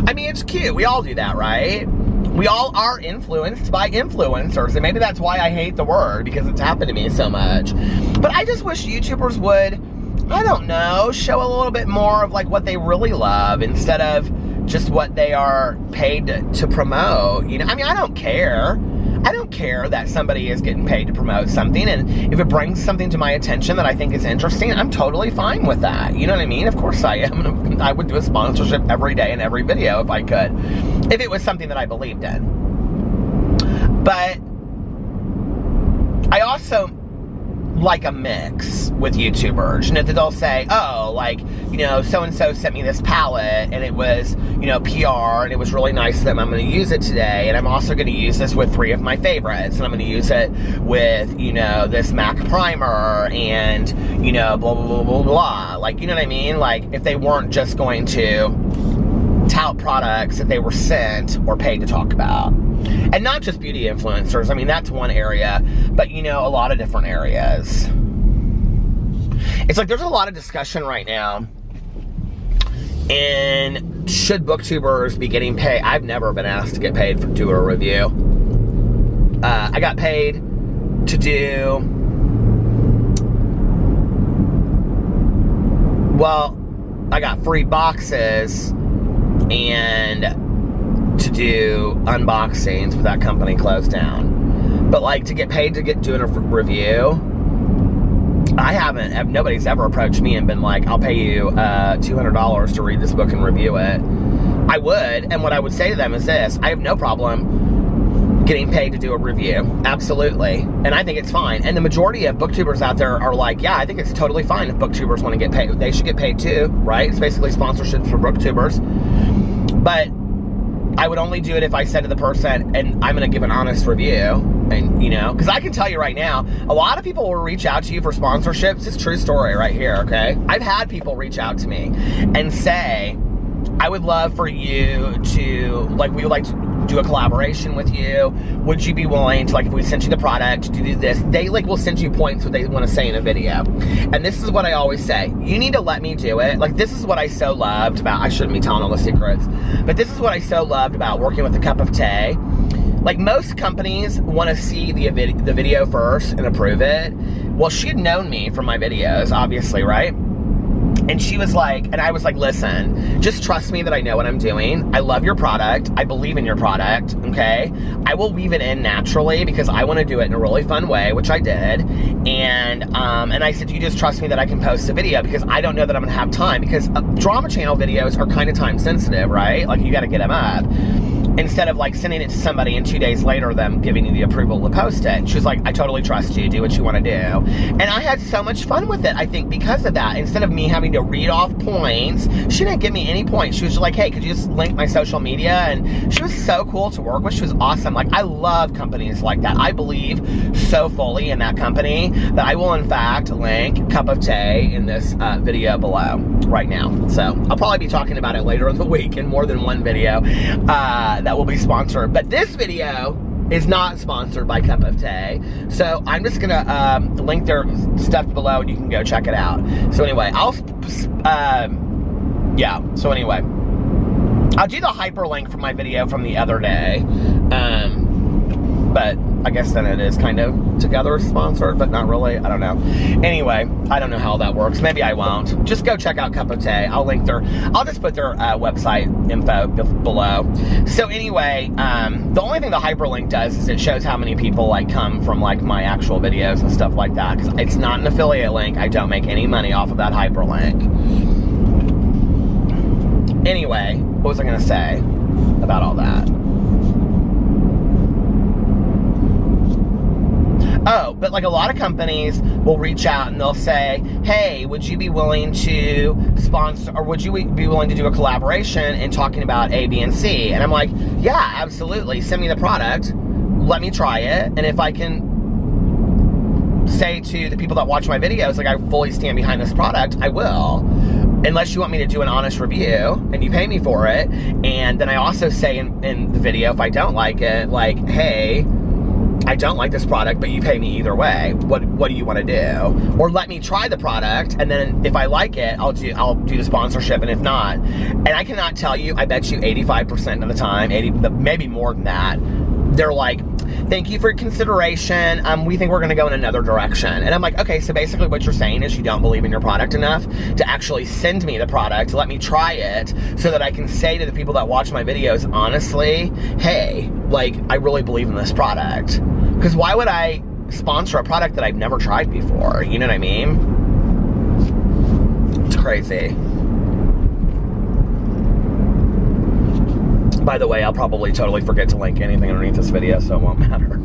I mean, it's cute. We all do that, right? We all are influenced by influencers, and maybe that's why I hate the word, because it's happened to me so much. But I just wish YouTubers would, I don't know, show a little bit more of like what they really love instead of just what they are paid to promote. You know, I mean, I don't care. I don't care that somebody is getting paid to promote something, and if it brings something to my attention that I think is interesting, I'm totally fine with that. You know what I mean? Of course I am. I would do a sponsorship every day in every video if I could, if it was something that I believed in. But I also like a mix with YouTubers, you know, that they'll say, oh, like, you know, so-and-so sent me this palette, and it was, you know, PR, and it was really nice of them. I'm going to use it today, and I'm also going to use this with 3 of my favorites, and I'm going to use it with, you know, this MAC primer, and, you know, blah, blah, blah, blah, blah. Like, you know what I mean? Like, if they weren't just going to tout products that they were sent or paid to talk about. And not just beauty influencers. I mean, that's one area, but, you know, a lot of different areas. It's like there's a lot of discussion right now, and should booktubers be getting paid? I've never been asked to get paid for do a review. I got paid to do, well, I got free boxes and to do unboxings, but that company closed down. But like to get paid to doing a review, nobody's ever approached me and been like, I'll pay you $200 to read this book and review it. I would, and what I would say to them is this: I have no problem getting paid to do a review, absolutely, and I think it's fine. And the majority of booktubers out there are like, yeah, I think it's totally fine if booktubers want to get paid. They should get paid too, right? It's basically sponsorships for booktubers. But I would only do it if I said to the person, and I'm going to give an honest review, and, you know, because I can tell you right now, a lot of people will reach out to you for sponsorships. It's a true story right here, okay? I've had people reach out to me and say, I would love for you to, like, we would like to do a collaboration with you. Would you be willing to, like, if we sent you the product, to do this? They, like, will send you points what they want to say in a video. And this is what I always say: you need to let me do it. Like, this is what I so loved about, I shouldn't be telling all the secrets, but this is what I so loved about working with A Cup of Tea. Like, most companies want to see the video first and approve it. Well, she had known me from my videos, obviously, right? And she was like, and I was like, listen, just trust me that I know what I'm doing. I love your product. I believe in your product, okay? I will weave it in naturally because I want to do it in a really fun way, which I did. And I said, you just trust me that I can post a video because I don't know that I'm going to have time, because drama channel videos are kind of time sensitive, right? Like, you got to get them up. Instead of like sending it to somebody and 2 days later them giving you the approval to post it. And she was like, I totally trust you, do what you want to do. And I had so much fun with it, I think, because of that. Instead of me having to read off points, she didn't give me any points. She was just like, hey, could you just link my social media? And she was so cool to work with. She was awesome. Like, I love companies like that. I believe so fully in that company that I will in fact link Cup of Tea in this video below right now. So I'll probably be talking about it later in the week in more than one video that will be sponsored. But this video is not sponsored by Cup of Tea. So I'm just gonna link their stuff below and you can go check it out. So anyway, I'll do the hyperlink for my video from the other day. But I guess then it is kind of together sponsored, but not really. I don't know. Anyway, I don't know how that works. Maybe I won't. Just go check out Cup of Tea. I'll just put their website info below. So anyway, the only thing the hyperlink does is it shows how many people like come from like my actual videos and stuff like that. Because it's not an affiliate link. I don't make any money off of that hyperlink. Anyway, what was I gonna say? about all that. Oh, but like a lot of companies will reach out and they'll say, hey, would you be willing to sponsor, or would you be willing to do a collaboration in talking about A, B, and C? And I'm like, yeah, absolutely. Send me the product. Let me try it. And if I can say to the people that watch my videos, like, I fully stand behind this product, I will. Unless you want me to do an honest review and you pay me for it. And then I also say in the video, if I don't like it, like, hey, I don't like this product, but you pay me either way. What do you want to do? Or let me try the product, and then if I like it, I'll do the sponsorship, and if not, and I cannot tell you, I bet you 85% of the time, maybe more than that, they're like, thank you for your consideration. We think we're going to go in another direction. And I'm like, okay, so basically what you're saying is you don't believe in your product enough to actually send me the product, let me try it, so that I can say to the people that watch my videos, honestly, hey, like, I really believe in this product. Because why would I sponsor a product that I've never tried before? You know what I mean? It's crazy. By the way, I'll probably totally forget to link anything underneath this video, so it won't matter.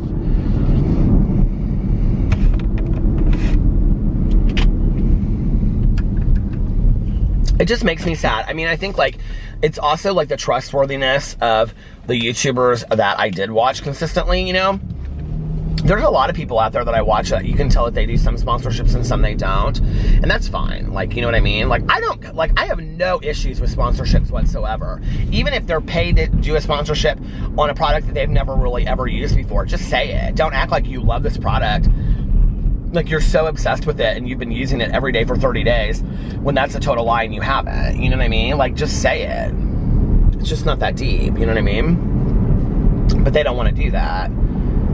It just makes me sad. I mean, I think, like, it's also, like, the trustworthiness of the YouTubers that I did watch consistently, you know? There's a lot of people out there that I watch that you can tell that they do some sponsorships and some they don't. And that's fine. Like, you know what I mean? Like, I have no issues with sponsorships whatsoever. Even if they're paid to do a sponsorship on a product that they've never really ever used before, just say it. Don't act like you love this product, like you're so obsessed with it and you've been using it every day for 30 days when that's a total lie and you haven't. You know what I mean? Like, just say it. It's just not that deep. You know what I mean? But they don't want to do that.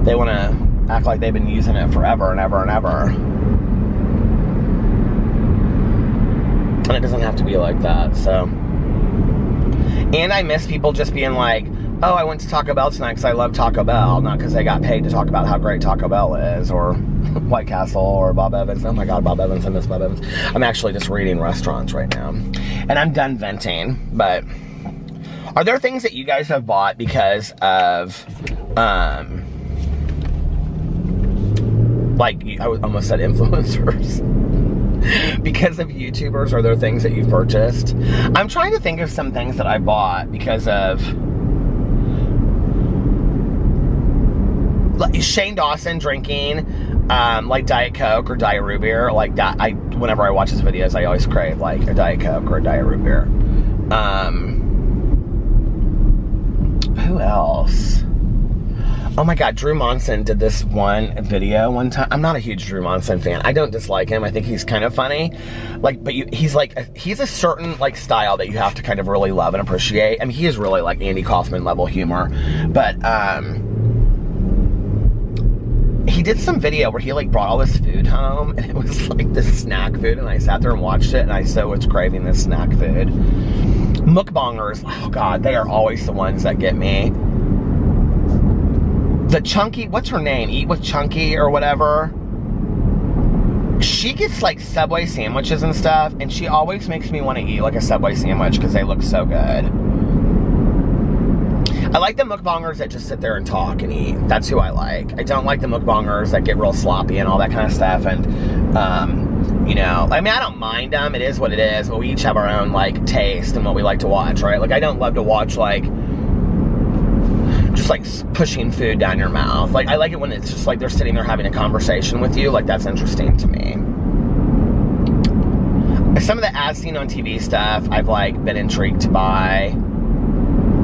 They want to act like they've been using it forever and ever and ever. And it doesn't have to be like that, so. And I miss people just being like, oh, I went to Taco Bell tonight because I love Taco Bell, not because they got paid to talk about how great Taco Bell is, or White Castle, or Bob Evans. Oh my God, Bob Evans, I miss Bob Evans. I'm actually just reading restaurants right now. And I'm done venting, but are there things that you guys have bought because of, like, I almost said influencers. Because of YouTubers? Are there things that you've purchased? I'm trying to think of some things that I bought because of, like, Shane Dawson drinking like Diet Coke or Diet Root Beer, like that. Whenever I watch his videos, I always crave like a Diet Coke or a Diet Root Beer. Who else? Oh my God, Drew Monson did this one video one time. I'm not a huge Drew Monson fan. I don't dislike him. I think he's kind of funny. Like, but he's a certain like style that you have to kind of really love and appreciate. I mean, he is really like Andy Kaufman level humor. But he did some video where he like brought all this food home, and it was like this snack food, and I sat there and watched it, and I so was craving this snack food. Mukbangers, oh God, they are always the ones that get me. The Chunky, what's her name? Eat with Chunky or whatever. She gets like Subway sandwiches and stuff, and she always makes me want to eat like a Subway sandwich because they look so good. I like the mukbangers that just sit there and talk and eat. That's who I like. I don't like the mukbangers that get real sloppy and all that kind of stuff. And, you know, I mean, I don't mind them. It is what it is. But we each have our own, like, taste and what we like to watch, right? Like, I don't love to watch, like, just, like, pushing food down your mouth. Like, I like it when it's just, like, they're sitting there having a conversation with you. Like, that's interesting to me. Some of the as seen on TV stuff I've, like, been intrigued by.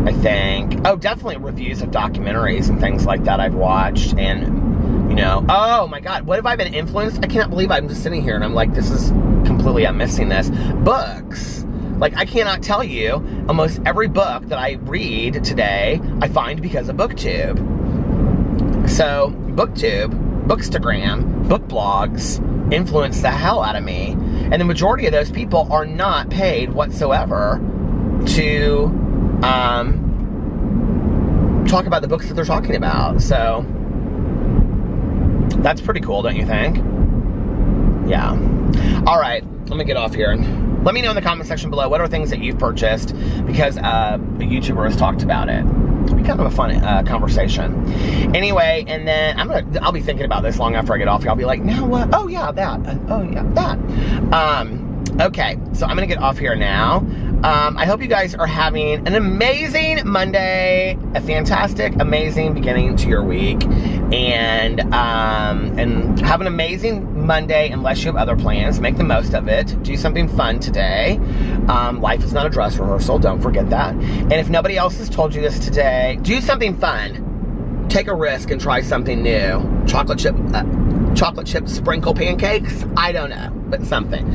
I think. Oh, definitely reviews of documentaries and things like that I've watched. And, you know, oh my God, what have I been influenced? I cannot believe I'm just sitting here and I'm like, this is completely, I'm missing this. Books. Like, I cannot tell you, almost every book that I read today, I find because of BookTube. So, BookTube, Bookstagram, book blogs influence the hell out of me. And the majority of those people are not paid whatsoever to talk about the books that they're talking about. So that's pretty cool, don't you think? Yeah. All right, let me get off here and Let me know in the comment section below, what are things that you've purchased because a YouTuber has talked about it. It'll be kind of a fun conversation. Anyway, and then I'll be thinking about this long after I get off here. I'll be like, now what? Oh yeah, that. Oh yeah, that. Okay, so I'm gonna get off here now. I hope you guys are having an amazing Monday, a fantastic, amazing beginning to your week, and have an amazing Monday unless you have other plans. Make the most of it. Do something fun today. Life is not a dress rehearsal. Don't forget that. And if nobody else has told you this today, do something fun. Take a risk and try something new. Chocolate chip sprinkle pancakes? I don't know, but something.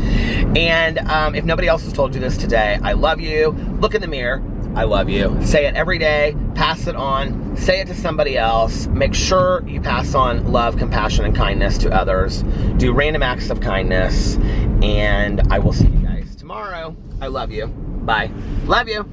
And if nobody else has told you this today, I love you. Look in the mirror. I love you. Say it every day. Pass it on. Say it to somebody else. Make sure you pass on love, compassion, and kindness to others. Do random acts of kindness. And I will see you guys tomorrow. I love you. Bye. Love you.